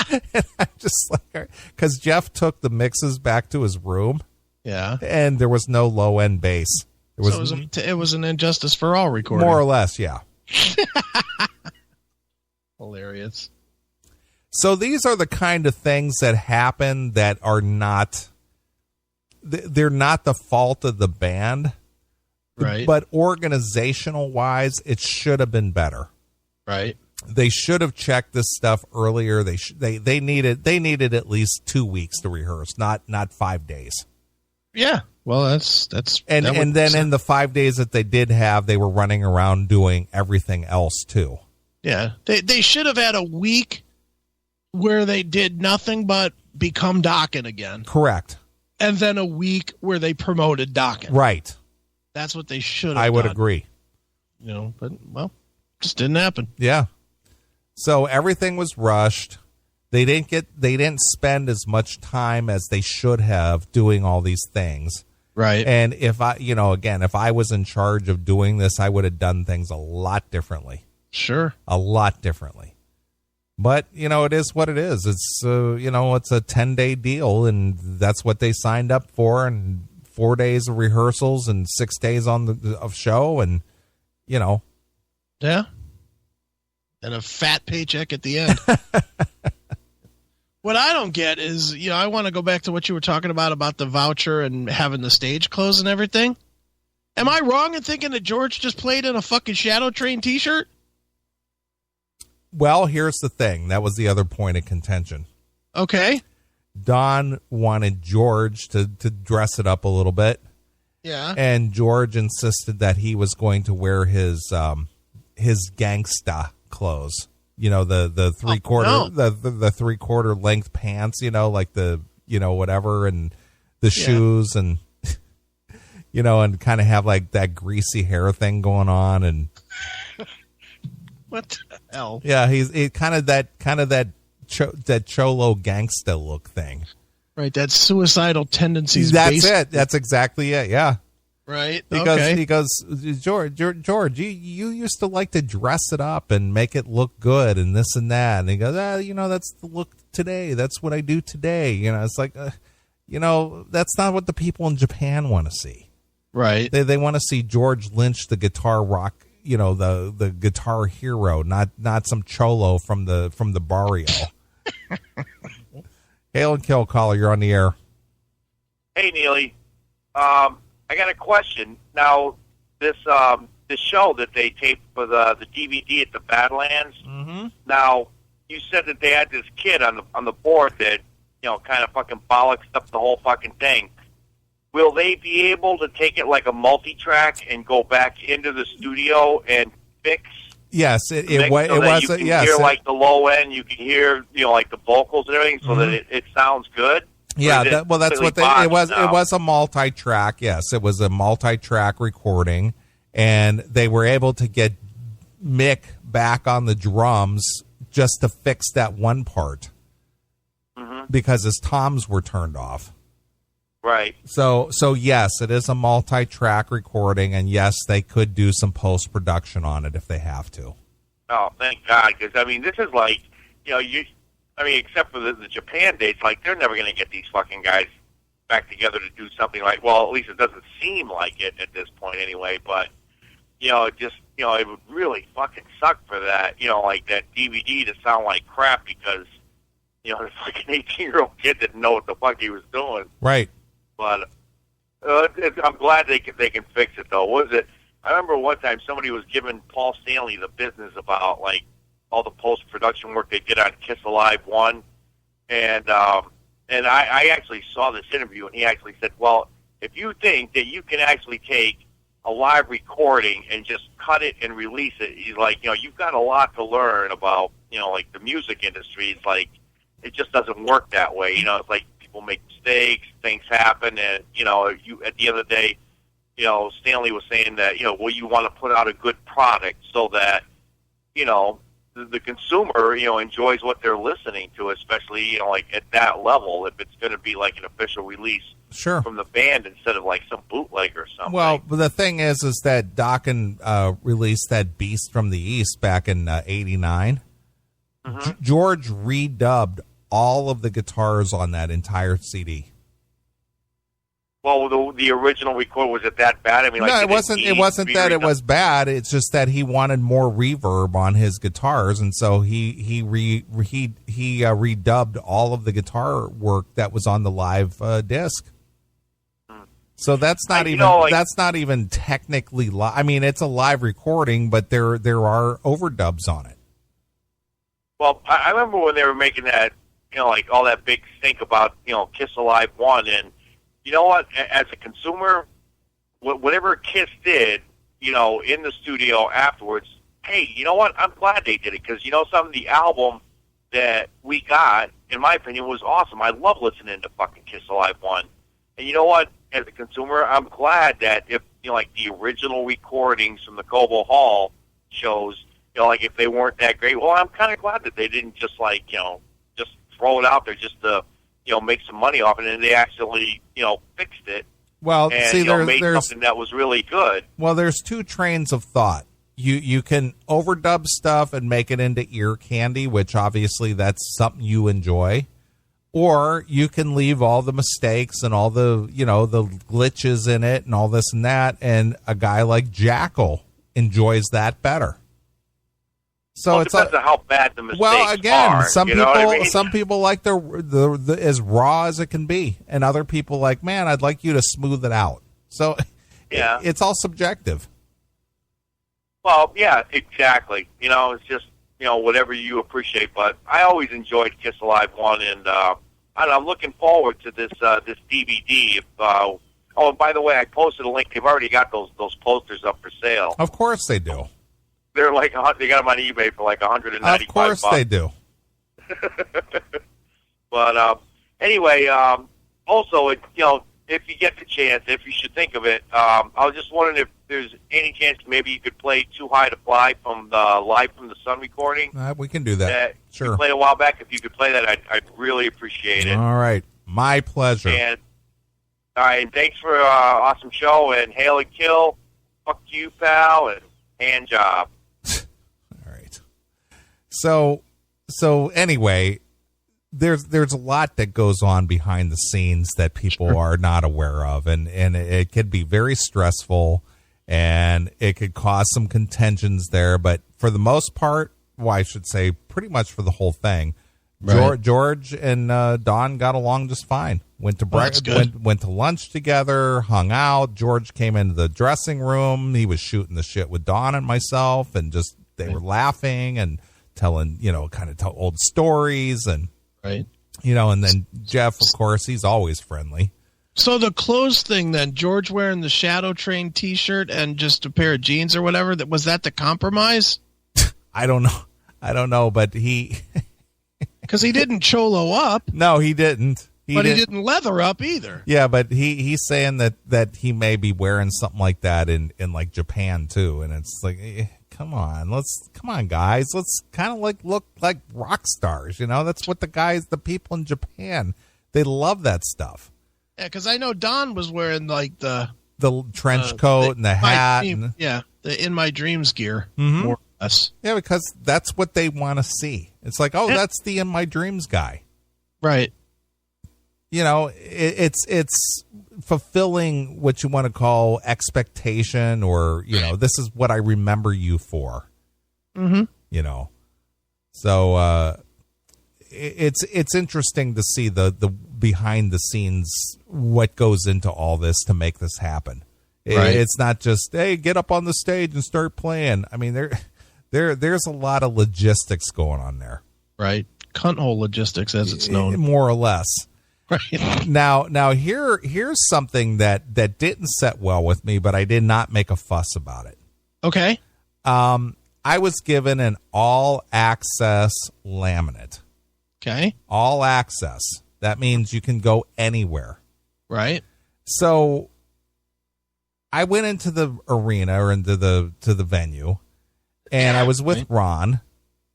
I'm just like, because Jeff took the mixes back to his room, yeah, and there was no low end bass. It was an Injustice for All recording, more or less, yeah. Hilarious. So these are the kind of things that happen that are not. They're not the fault of the band. Right. But organizational wise, it should have been better. Right. They should have checked this stuff earlier. They needed at least 2 weeks to rehearse, not 5 days. Yeah. Well, that's and then in the 5 days that they did have, they were running around doing everything else too. Yeah. They should have had a week where they did nothing but become Dokken again. Correct. And then a week where they promoted Dokken. Right. That's what they should have I would done. agree. But, just didn't happen. Yeah. So everything was rushed. They didn't spend as much time as they should have doing all these things. Right. And if I was in charge of doing this, I would have done things a lot differently. Sure. A lot differently. But, it is what it is. It's, it's a 10-day deal, and that's what they signed up for, and 4 days of rehearsals and 6 days of show, and yeah, and a fat paycheck at the end. What I don't get is, I want to go back to what you were talking about the voucher and having the stage closed and everything. Am I wrong in thinking that George just played in a fucking Shadow Train t-shirt? Well, here's the thing. That was the other point of contention. Okay. Don wanted George to dress it up a little bit. Yeah. And George insisted that he was going to wear his gangsta clothes. The 3/4 the 3/4 length pants, like the whatever, and the shoes, and and kind of have like that greasy hair thing going on, and what the hell? Yeah, he's kind of that cholo gangsta look thing. Right, that suicidal tendencies. That's it. That's exactly it. Yeah. Right. He goes, George, you used to like to dress it up and make it look good and this and that. And he goes, that's the look today. That's what I do today. It's like, that's not what the people in Japan want to see. Right. They want to see George Lynch, the guitar rock, the guitar hero, not some cholo from the barrio. Hail and kill, caller. You're on the air. Hey, Neeley. I got a question. Now, this show that they taped for the DVD at the Badlands. Mm-hmm. Now, you said that they had this kid on the board that kind of fucking bollocks up the whole fucking thing. Will they be able to take it like a multi-track and go back into the studio and fix? Yes, it was. You can hear like the low end. You can hear like the vocals and everything, so that it sounds good. Yeah, that's what it was. Now? It was a multi-track. Yes, it was a multi-track recording, and they were able to get Mick back on the drums just to fix that one part because his toms were turned off. Right. So yes, it is a multi-track recording, and yes, they could do some post-production on it if they have to. Oh, thank God! Because this is like except for the Japan dates, like they're never going to get these fucking guys back together to do something like. Well, at least it doesn't seem like it at this point, anyway. But it would really fucking suck for that. Like that DVD to sound like crap because the fucking 18-year-old kid didn't know what the fuck he was doing. Right. But I'm glad they can fix it though. What was it? I remember one time somebody was giving Paul Stanley the business about like all the post-production work they did on Kiss Alive 1. And I actually saw this interview, and he actually said, well, if you think that you can actually take a live recording and just cut it and release it, he's like, you've got a lot to learn about, like the music industry. It's like, it just doesn't work that way. It's like people make mistakes, things happen, and, you at the end of the day, Stanley was saying that, you want to put out a good product so that, the consumer, enjoys what they're listening to, especially, like at that level, if it's going to be like an official release from the band instead of like some bootleg or something. Well, the thing is that Dokken released that Beast from the East back in '89. George redubbed all of the guitars on that entire CD. Well, the original record, was it that bad? No, it wasn't. It wasn't that it was bad. It's just that he wanted more reverb on his guitars, and so he redubbed all of the guitar work that was on the live disc. So that's not that's not even technically live. It's a live recording, but there are overdubs on it. Well, I remember when they were making that, like all that big stink about Kiss Alive 1, and you know what? As a consumer, whatever Kiss did, in the studio afterwards, hey, you know what? I'm glad they did it because, some of the album that we got, in my opinion, was awesome. I love listening to fucking Kiss Alive 1. And you know what? As a consumer, I'm glad that if, like the original recordings from the Cobo Hall shows, like if they weren't that great, well, I'm kind of glad that they didn't just like, just throw it out there just to, make some money off it, and they actually, fixed it. Well, and, see, made something that was really good. Well, there's two trains of thought. You can overdub stuff and make it into ear candy, which obviously that's something you enjoy. Or you can leave all the mistakes and all the, the glitches in it and all this and that, and a guy like Jackal enjoys that better. So it depends on how bad the mistakes are. Some people like the as raw as it can be, and other people like, man, I'd like you to smooth it out. So yeah, it's all subjective. Well, yeah, exactly. It's just whatever you appreciate. But I always enjoyed Kiss Alive 1, and I'm looking forward to this DVD. Oh, and by the way, I posted a link. They've already got those posters up for sale. Of course they do. They're like they got them on eBay for like $195. Of course they do. But anyway, also, if you get the chance, if you should think of it, I was just wondering if there's any chance maybe you could play "Too High to Fly" from the Live from the Sun recording. We can do that. Sure. You played a while back. If you could play that, I'd really appreciate it. All right, my pleasure. All right, and thanks for awesome show, and hail and kill. Fuck you, pal, and hand job. All right. So anyway, there's a lot that goes on behind the scenes that people are not aware of, and it could be very stressful, and it could cause some contentions there. But for the most part, well, I should say pretty much for the whole thing, right. George and Don got along just fine. Went to went to lunch together, hung out. George came into the dressing room. He was shooting the shit with Don and myself, and just they were laughing and telling, kind of old stories, and right, and then Jeff, of course, he's always friendly. So the clothes thing, then, George wearing the Shadow Train T-shirt and just a pair of jeans or whatever, was that the compromise? I don't know, but he because he didn't cholo up. No, he didn't. He didn't leather up either. Yeah, but he's saying that he may be wearing something like that in like Japan too, and it's like, come on, guys, let's kind of like look like rock stars, That's what the people in Japan, they love that stuff. Yeah, because I know Don was wearing like the trench coat and the hat, the In My Dreams gear, more or less. Yeah, because that's what they want to see. It's like, that's the In My Dreams guy, right? It's fulfilling what you want to call expectation, or this is what I remember you for. Mm-hmm. So it's interesting to see the behind the scenes, what goes into all this to make this happen. Right. It's not just, hey, get up on the stage and start playing. I mean, there's a lot of logistics going on there. Right. Cunt hole logistics, as it's known, more or less. Right. Now here's something that didn't set well with me, but I did not make a fuss about it. Okay. I was given an all access laminate. Okay. All access. That means you can go anywhere. Right. So I went into the arena, or into the venue, and I was with Ron.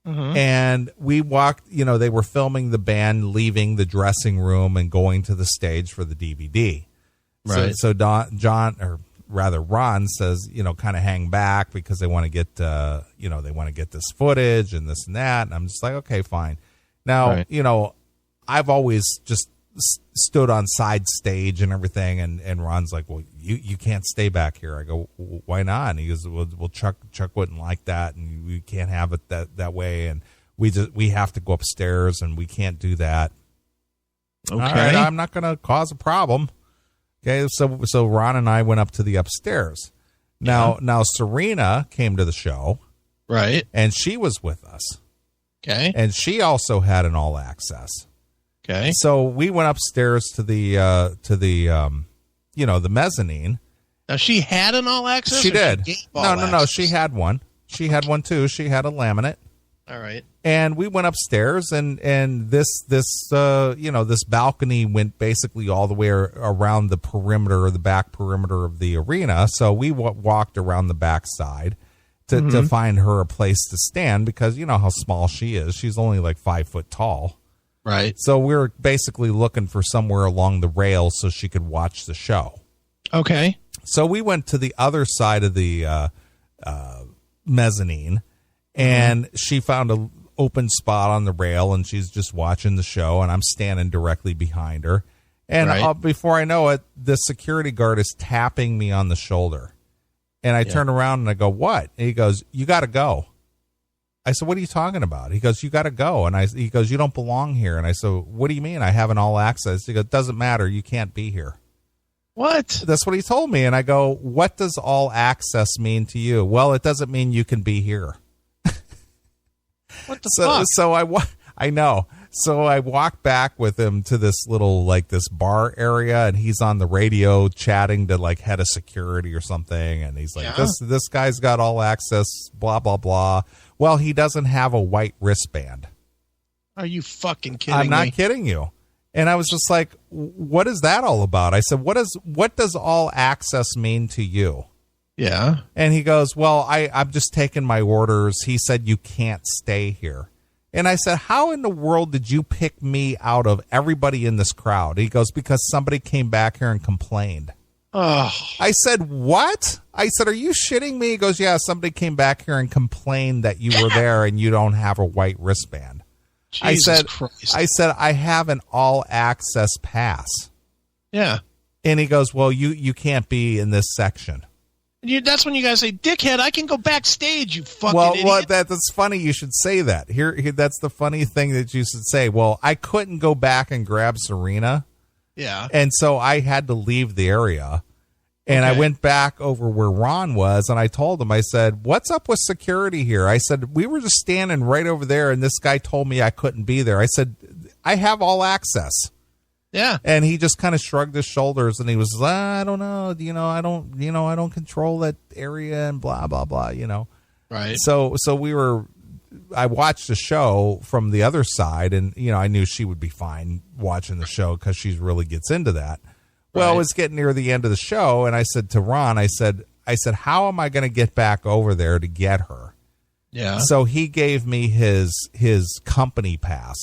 Mm-hmm. And we walked, they were filming the band leaving the dressing room and going to the stage for the DVD. Right. So Ron says, kind of hang back because they want to get, they want to get this footage and this and that. And I'm just like, okay, fine. Now, right. I've always just stood on side stage and everything. And Ron's like, well, you can't stay back here. I go, why not? And he goes, well, Chuck wouldn't like that, and we can't have it that way. And we have to go upstairs, and we can't do that. Okay. All right, I'm not going to cause a problem. Okay. So Ron and I went up to the upstairs. Now Serena came to the show. Right. And she was with us. Okay. And she also had an all access. Okay. So we went upstairs to the the mezzanine. Now she had an all access. She did. No. She had one. She had one too. She had a laminate. All right. And we went upstairs, and this balcony went basically all the way around the perimeter, or the back perimeter of the arena. So we walked around the back side to find her a place to stand, because you know how small she is. She's only like 5 foot tall. Right. So we were basically looking for somewhere along the rails so she could watch the show. Okay. So we went to the other side of the mezzanine, and she found an open spot on the rail, and she's just watching the show, and I'm standing directly behind her. And before I know it, the security guard is tapping me on the shoulder. And I turn around and I go, what? And he goes, you got to go. I said, what are you talking about? He goes, you got to go. And he goes, you don't belong here. And I said, what do you mean? I have an all access. He goes, doesn't matter. You can't be here. What? That's what he told me. And I go, what does all access mean to you? Well, it doesn't mean you can be here. What the fuck? So I know. So I walked back with him to this little, like, this bar area, and he's on the radio chatting to, like, head of security or something. And he's like, this guy's got all access, blah, blah, blah. Well, he doesn't have a white wristband. Are you fucking kidding me? I'm not kidding you. And I was just like, what is that all about? I said, what does all access mean to you? Yeah. And he goes, well, I'm just taking my orders. He said, you can't stay here. And I said, how in the world did you pick me out of everybody in this crowd? He goes, because somebody came back here and complained. Oh. I said, what? I said, are you shitting me? He goes, yeah, somebody came back here and complained that you were there and you don't have a white wristband. Jesus Christ. I said, I have an all access pass. Yeah. And he goes, well, you can't be in this section. That's when you guys say, dickhead, I can go backstage, you fucking idiot. Well, that's funny you should say that. Here, that's the funny thing that you should say. Well, I couldn't go back and grab Serena. Yeah. And so I had to leave the area. And I went back over where Ron was, and I told him, I said, what's up with security here? I said, we were just standing right over there, and this guy told me I couldn't be there. I said, I have all access. Yeah. And he just kind of shrugged his shoulders, and he was, I don't know, I don't control that area and blah, blah, blah, Right. So I watched the show from the other side, and, I knew she would be fine watching the show because she really gets into that. Well, it was getting near the end of the show, and I said to Ron, I said, how am I going to get back over there to get her? Yeah. So he gave me his company pass.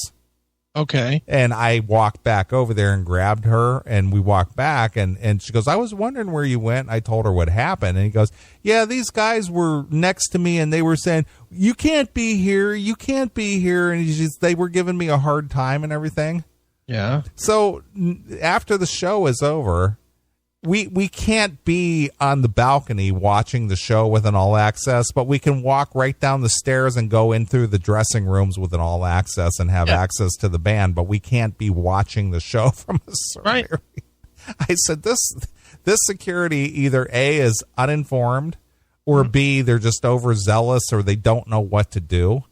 Okay. And I walked back over there and grabbed her, and we walked back, and she goes, I was wondering where you went. I told her what happened, and he goes, yeah, these guys were next to me, and they were saying, you can't be here, and they were giving me a hard time and everything. Yeah. So after the show is over, we can't be on the balcony watching the show with an all access, but we can walk right down the stairs and go in through the dressing rooms with an all access and have access to the band, but we can't be watching the show from a certain area. I said, this security either A, is uninformed, or B, they're just overzealous or they don't know what to do.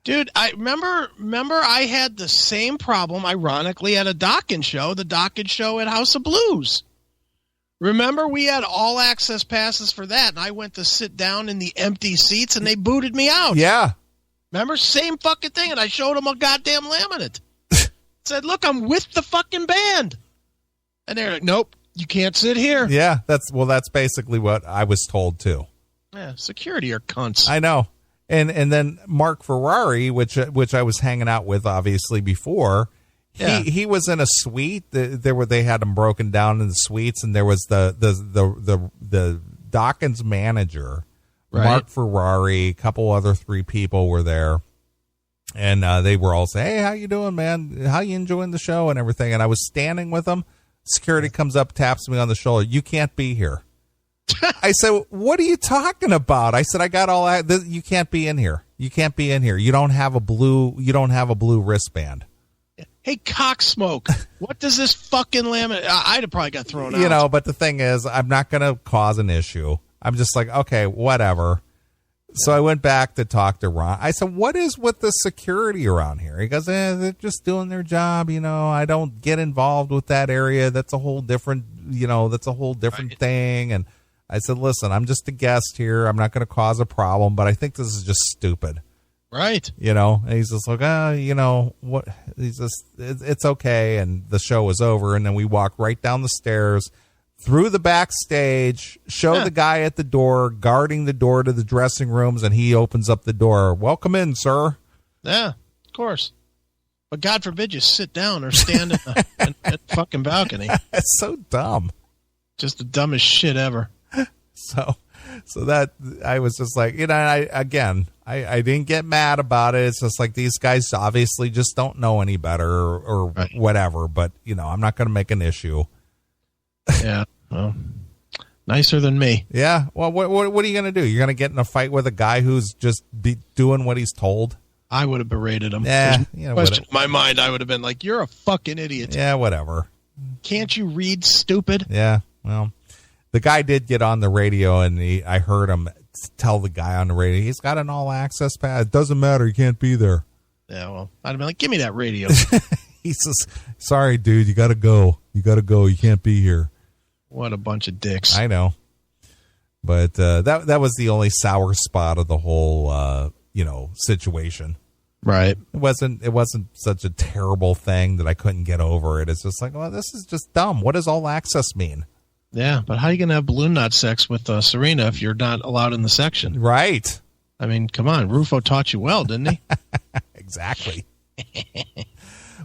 Dude, I remember I had the same problem, ironically, at a Dokken show, the Dokken show at House of Blues. Remember, we had all access passes for that, and I went to sit down in the empty seats, and they booted me out. Yeah. Remember? Same fucking thing, and I showed them a goddamn laminate. Said, look, I'm with the fucking band. And they're like, nope, you can't sit here. Yeah, that's basically what I was told, too. Yeah, security are cunts. I know. And then Marc Ferrari, which I was hanging out with obviously before, he was in a suite. They had him broken down in the suites, and there was the Dokken's manager, right. Marc Ferrari, a couple other 3 people were there, and they were all saying, "Hey, how you doing, man? How you enjoying the show and everything?" And I was standing with them. Security comes up, taps me on the shoulder. You can't be here. I said, what are you talking about? I said, I got all that. You can't be in here. You can't be in here. You don't have a blue wristband. Hey, cocksmoke. What does this fucking laminate? I'd have probably got thrown out. But the thing is, I'm not going to cause an issue. I'm just like, okay, whatever. So I went back to talk to Ron. I said, what is with the security around here? He goes, they're just doing their job. I don't get involved with that area. That's a whole different, thing. And I said, listen, I'm just a guest here. I'm not going to cause a problem, but I think this is just stupid. Right. And he's just like, what? He's just, it's okay. And the show was over. And then we walked right down the stairs, through the backstage, show the guy at the door, guarding the door to the dressing rooms, and he opens up the door. Welcome in, sir. Yeah, of course. But God forbid you sit down or stand in the fucking balcony. It's so dumb. Just the dumbest shit ever. So that I was just like, I didn't get mad about it. It's just like these guys obviously just don't know any better or right. Whatever. But, I'm not going to make an issue. Yeah. Well, nicer than me. Yeah. Well, what are you going to do? You're going to get in a fight with a guy who's just doing what he's told? I would have berated him. Yeah. Question in my mind, I would have been like, you're a fucking idiot. Yeah, whatever. Can't you read, stupid? Yeah. Well, the guy did get on the radio, and I heard him tell the guy on the radio, he's got an all-access pass. It doesn't matter. He can't be there. Yeah, well, I'd have been like, give me that radio. He says, sorry, dude, you got to go. You got to go. You can't be here. What a bunch of dicks. I know. But that was the only sour spot of the whole, situation. Right. It wasn't such a terrible thing that I couldn't get over it. It's just like, well, this is just dumb. What does all access mean? Yeah, but how are you going to have balloon knot sex with Serena if you're not allowed in the section? Right. I mean, come on. Rufo taught you well, didn't he? exactly.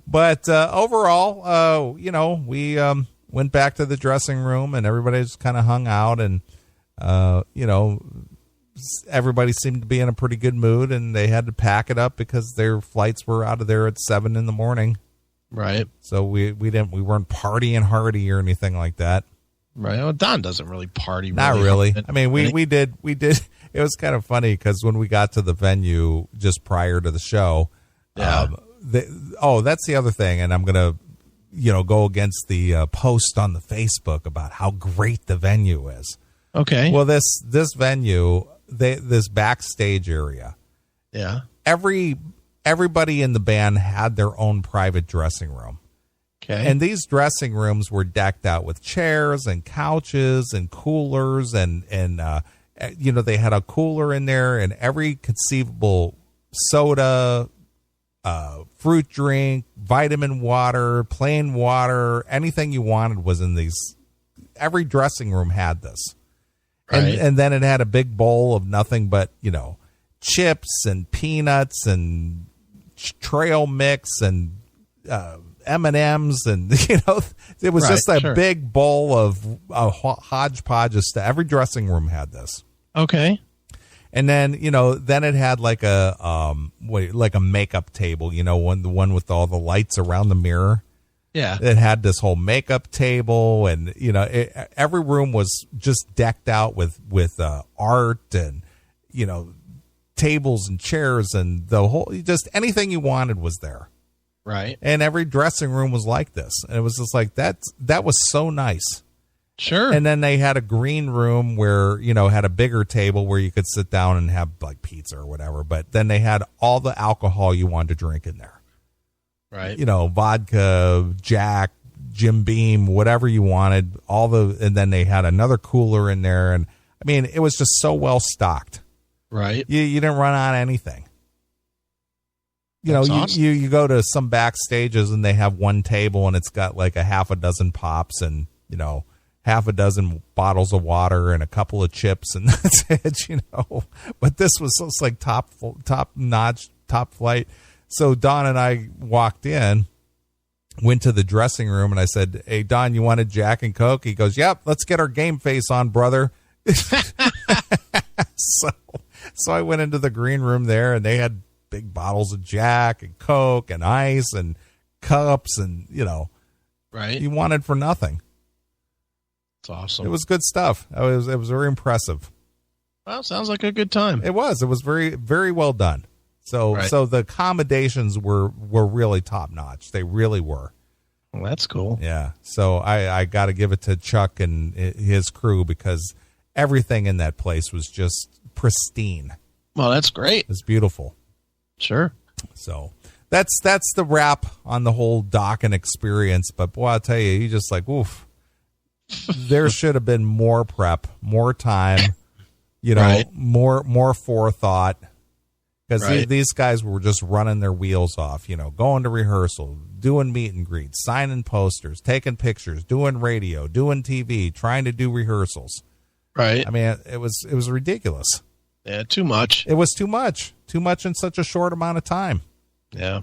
But overall, we went back to the dressing room and everybody just kind of hung out and, everybody seemed to be in a pretty good mood and they had to pack it up because their flights were out of there at 7 a.m. Right. So we weren't partying hardy or anything like that. Right. Well, Don doesn't really party. Not really. I mean, we did. It was kind of funny because when we got to the venue just prior to the show, yeah. That's the other thing. And I'm going to, go against the post on the Facebook about how great the venue is. Okay. Well, this venue, this backstage area. Yeah. Everybody in the band had their own private dressing room. Okay. And these dressing rooms were decked out with chairs and couches and coolers and they had a cooler in there and every conceivable soda, fruit drink, vitamin water, plain water, anything you wanted was in these. Every dressing room had this. Right. And then it had a big bowl of nothing but, chips and peanuts and trail mix and M&Ms and, it was just a big bowl of hodgepodge of stuff. Every dressing room had this. Okay. And then, then it had like a makeup table, the one with all the lights around the mirror. Yeah. It had this whole makeup table and, every room was just decked out with art and, tables and chairs and the whole, just anything you wanted was there. Right. And every dressing room was like this. And it was just like, that was so nice. Sure. And then they had a green room where, had a bigger table where you could sit down and have like pizza or whatever. But then they had all the alcohol you wanted to drink in there. Right. Vodka, Jack, Jim Beam, whatever you wanted, and then they had another cooler in there. And I mean, it was just so well stocked. Right. You didn't run out of anything. Awesome. You go to some backstages and they have one table and it's got like a half a dozen pops and, half a dozen bottles of water and a couple of chips and that's it, But this was just like top notch, top flight. So Don and I walked in, went to the dressing room, and I said, "Hey, Don, you wanted Jack and Coke?" He goes, "Yep, let's get our game face on, brother." So I went into the green room there, and they had big bottles of Jack and Coke and ice and cups and, right. You wanted for nothing. It's awesome. It was good stuff. It was very impressive. Well, sounds like a good time. It was very, very well done. So the accommodations were really top notch. They really were. Well, that's cool. Yeah. So I got to give it to Chuck and his crew because everything in that place was just pristine. Well, that's great. It's beautiful. Sure. So that's the wrap on the whole Dokken experience. But boy, I'll tell you just like, oof, there should have been more prep, more time, right. more forethought. Because right. these guys were just running their wheels off, going to rehearsal, doing meet and greets, signing posters, taking pictures, doing radio, doing TV, trying to do rehearsals. Right. I mean, it was ridiculous. Yeah, too much. It was too much in such a short amount of time. Yeah.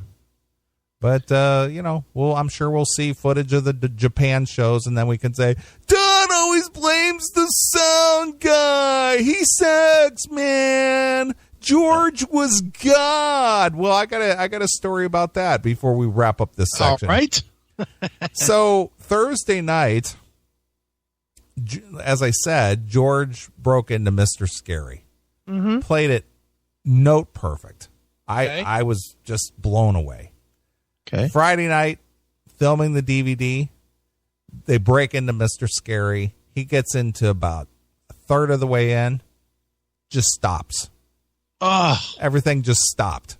But, I'm sure we'll see footage of the Japan shows, and then we can say, Don always blames the sound guy. He sucks, man. George was God. Well, I got a story about that before we wrap up this section. All right. So Thursday night, as I said, George broke into Mr. Scary. Mm-hmm. Played it note perfect. Okay. I was just blown away. Okay. Friday night, filming the DVD, they break into Mr. Scary. He gets into about a third of the way in, just stops. Everything just stopped.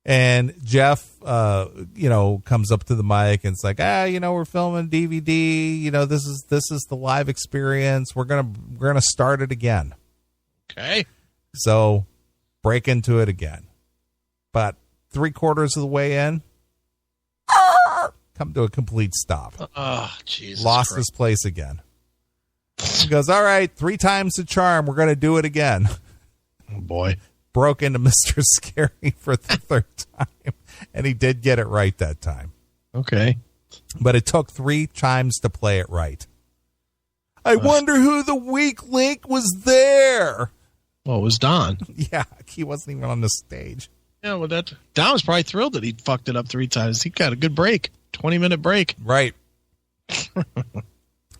And Jeff, comes up to the mic and it's like, we're filming DVD. This is the live experience. We're gonna start it again. Okay. So break into it again. But 3/4 of the way in, come to a complete stop. Oh, Jesus. Lost Christ. his place again. He goes, all right, 3 times the charm. We're going to do it again. Oh, boy. broke into Mr. Scary for the third time, and he did get it right that time. Okay. But it took 3 times to play it right. I wonder who the weak link was there. Well, it was Don. Yeah, he wasn't even on the stage. Yeah, well, Don was probably thrilled that he fucked it up 3 times. He got a good break, 20-minute break. Right.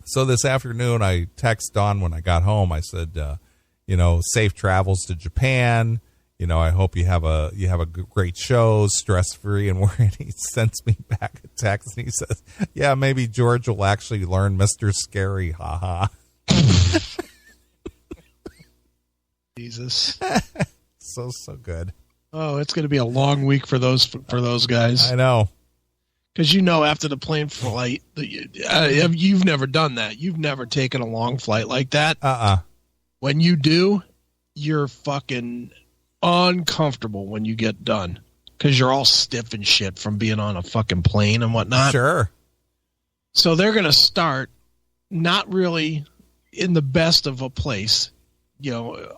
So this afternoon, I texted Don when I got home. I said, safe travels to Japan. I hope you have a great show, stress free, and he sends me back a text and he says, "Yeah, maybe George will actually learn Mr. Scary." Haha. Jesus. So good. Oh, it's going to be a long week for those guys. I know. Because after the plane flight, you've never done that. You've never taken a long flight like that. When you do, you're fucking uncomfortable when you get done because you're all stiff and shit from being on a fucking plane and whatnot. Sure. So they're going to start not really in the best of a place,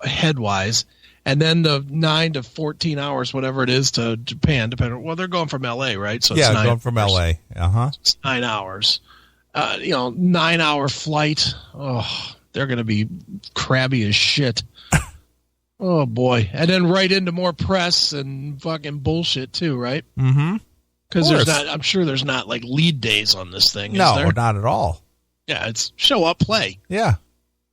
head-wise, and then the 9 to 14 hours, whatever it is, to Japan, depending. Well, they're going from L.A., right? So yeah, it's going from L.A. It's 9 hours. 9-hour flight. Oh, they're going to be crabby as shit. Oh, boy. And then right into more press and fucking bullshit, too, right? Mm-hmm. Because I'm sure there's not, like, lead days on this thing, No, is there? not at all. Yeah, it's show up, play. Yeah.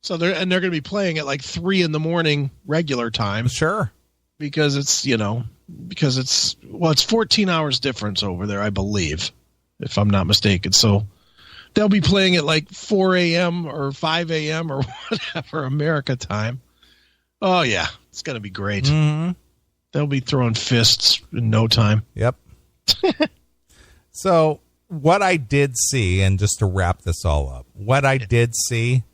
So they're going to be playing at, like, 3 in the morning regular time. Sure. Because it's 14 hours difference over there, I believe, if I'm not mistaken. So they'll be playing at, like, 4 a.m. or 5 a.m. or whatever, America time. Oh, yeah. It's going to be great. Mm-hmm. They'll be throwing fists in no time. Yep. So what I did see, and just to wrap this all up, what I did see,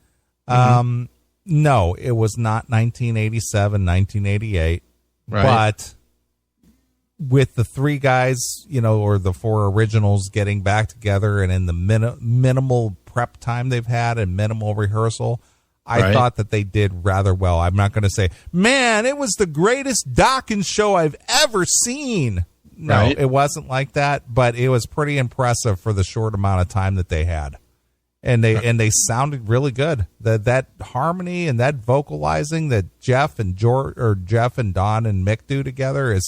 no, it was not 1987, 1988. Right. But with the 3 guys, or the 4 originals getting back together and in the minimal prep time they've had and minimal rehearsal, I thought that they did rather well. I'm not going to say, man, it was the greatest Dokken show I've ever seen. No, it wasn't like that, but it was pretty impressive for the short amount of time that they had. And they sounded really good. That harmony and that vocalizing that Jeff and Don and Mick do together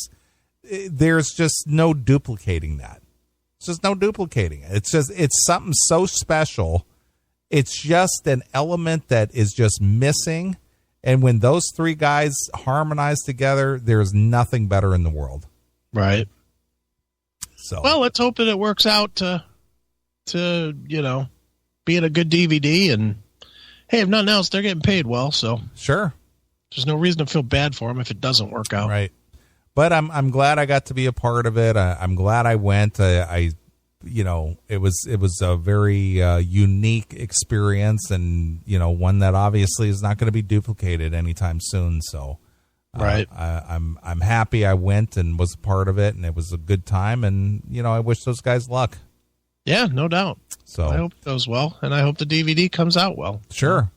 there's just no duplicating that. It's just no duplicating it. It's something so special. It's just an element that is just missing. And when those 3 guys harmonize together, there's nothing better in the world. Right. So, well, let's hope that it works out to being a good DVD. And hey, if nothing else, they're getting paid well. So sure. There's no reason to feel bad for them if it doesn't work out. Right. But I'm glad I got to be a part of it. I'm glad I went. It was a very unique experience, and one that obviously is not going to be duplicated anytime soon. So, right, I'm happy I went and was a part of it, and it was a good time. And I wish those guys luck. Yeah, no doubt. So I hope it goes well, and I hope the DVD comes out well. Sure.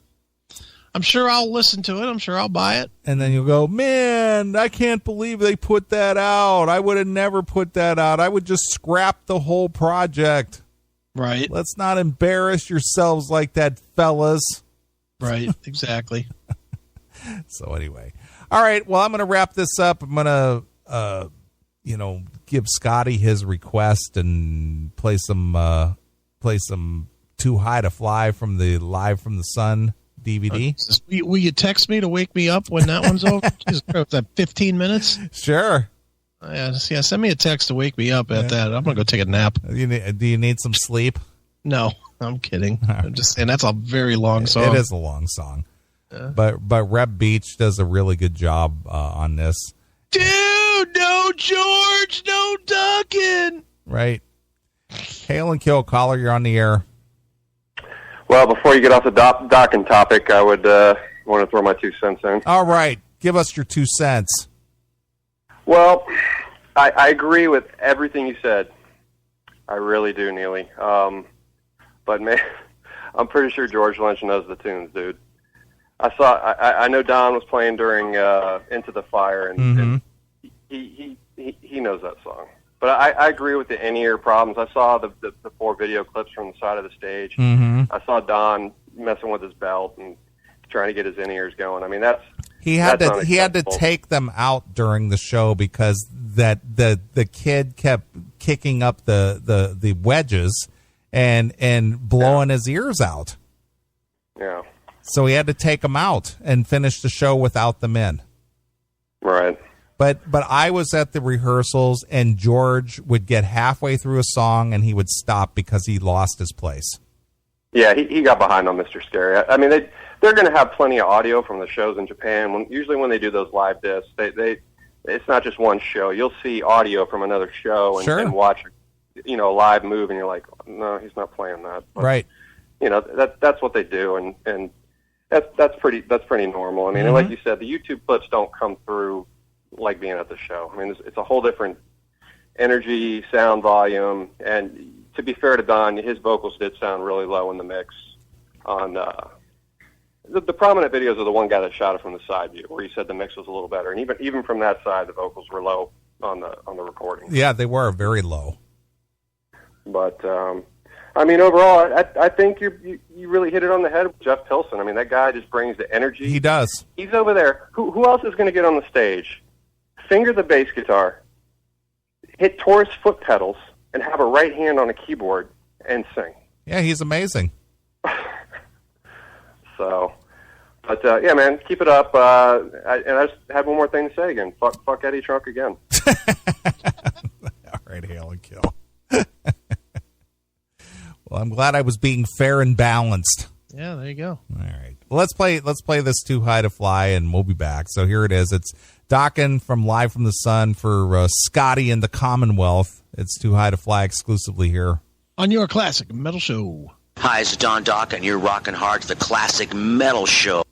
I'm sure I'll listen to it. I'm sure I'll buy it. And then you'll go, man, I can't believe they put that out. I would have never put that out. I would just scrap the whole project. Right. Let's not embarrass yourselves like that, fellas. Right, exactly. So anyway. All right, well, I'm going to wrap this up. I'm going to, give Scotty his request and play some Too High to Fly from the Live from the Sun DVD. Will you text me to wake me up when that one's over? Jesus Christ, that 15 minutes? Sure. Yeah, send me a text to wake me up at that. I'm going to go take a nap. Do you need some sleep? No, I'm kidding. I'm just saying that's a very long song. It is a long song. But Reb Beach does a really good job on this. Dude, no George, no Dokken. Right. Hail and Kill, caller, you're on the air. Well, before you get off the Dokken topic, I would want to throw my 2 cents in. All right. Give us your 2 cents. Well, I agree with everything you said. I really do, Neeley. But, man, I'm pretty sure George Lynch knows the tunes, dude. I know Don was playing during Into the Fire, and he knows that song. But I agree with the in-ear problems. I saw the 4 video clips from the side of the stage. I saw Don messing with his belt and trying to get his in-ears going. I mean, he had to take them out during the show because the kid kept kicking up the wedges and blowing his ears out. Yeah. So he had to take them out and finish the show without them in. Right. But I was at the rehearsals, and George would get halfway through a song and he would stop because he lost his place. Yeah, he got behind on Mr. Scary. I mean, they're going to have plenty of audio from the shows in Japan. Usually when they do those live discs, it's not just one show. You'll see audio from another show and watch, a live move, and you're like, no, he's not playing that. But, right. That's what they do, and that's pretty normal. I mean, and like you said, the YouTube clips don't come through like being at the show. I mean, it's a whole different energy, sound volume, and to be fair to Don, his vocals did sound really low in the mix. On the prominent videos of the one guy that shot it from the side view, where he said the mix was a little better, and even from that side, the vocals were low on the recording. Yeah, they were very low. But I mean, overall, I think you really hit it on the head with Jeff Pilson. I mean, that guy just brings the energy. He does. He's over there. Who else is going to get on the stage, finger the bass guitar, hit Taurus foot pedals, and have a right hand on a keyboard and sing? Yeah, he's amazing. So, but yeah, man, keep it up. And I just had one more thing to say again. Fuck Eddie Trunk again. All right, hail and kill. Well, I'm glad I was being fair and balanced. Yeah, there you go. All right. Well, let's play this Too High to Fly, and we'll be back. So here it is. It's Dokken from Live from the Sun for Scotty and the Commonwealth. It's Too High to Fly exclusively here on your Classic Metal Show. Hi, it's Don Dokken. You're rocking hard to the Classic Metal Show.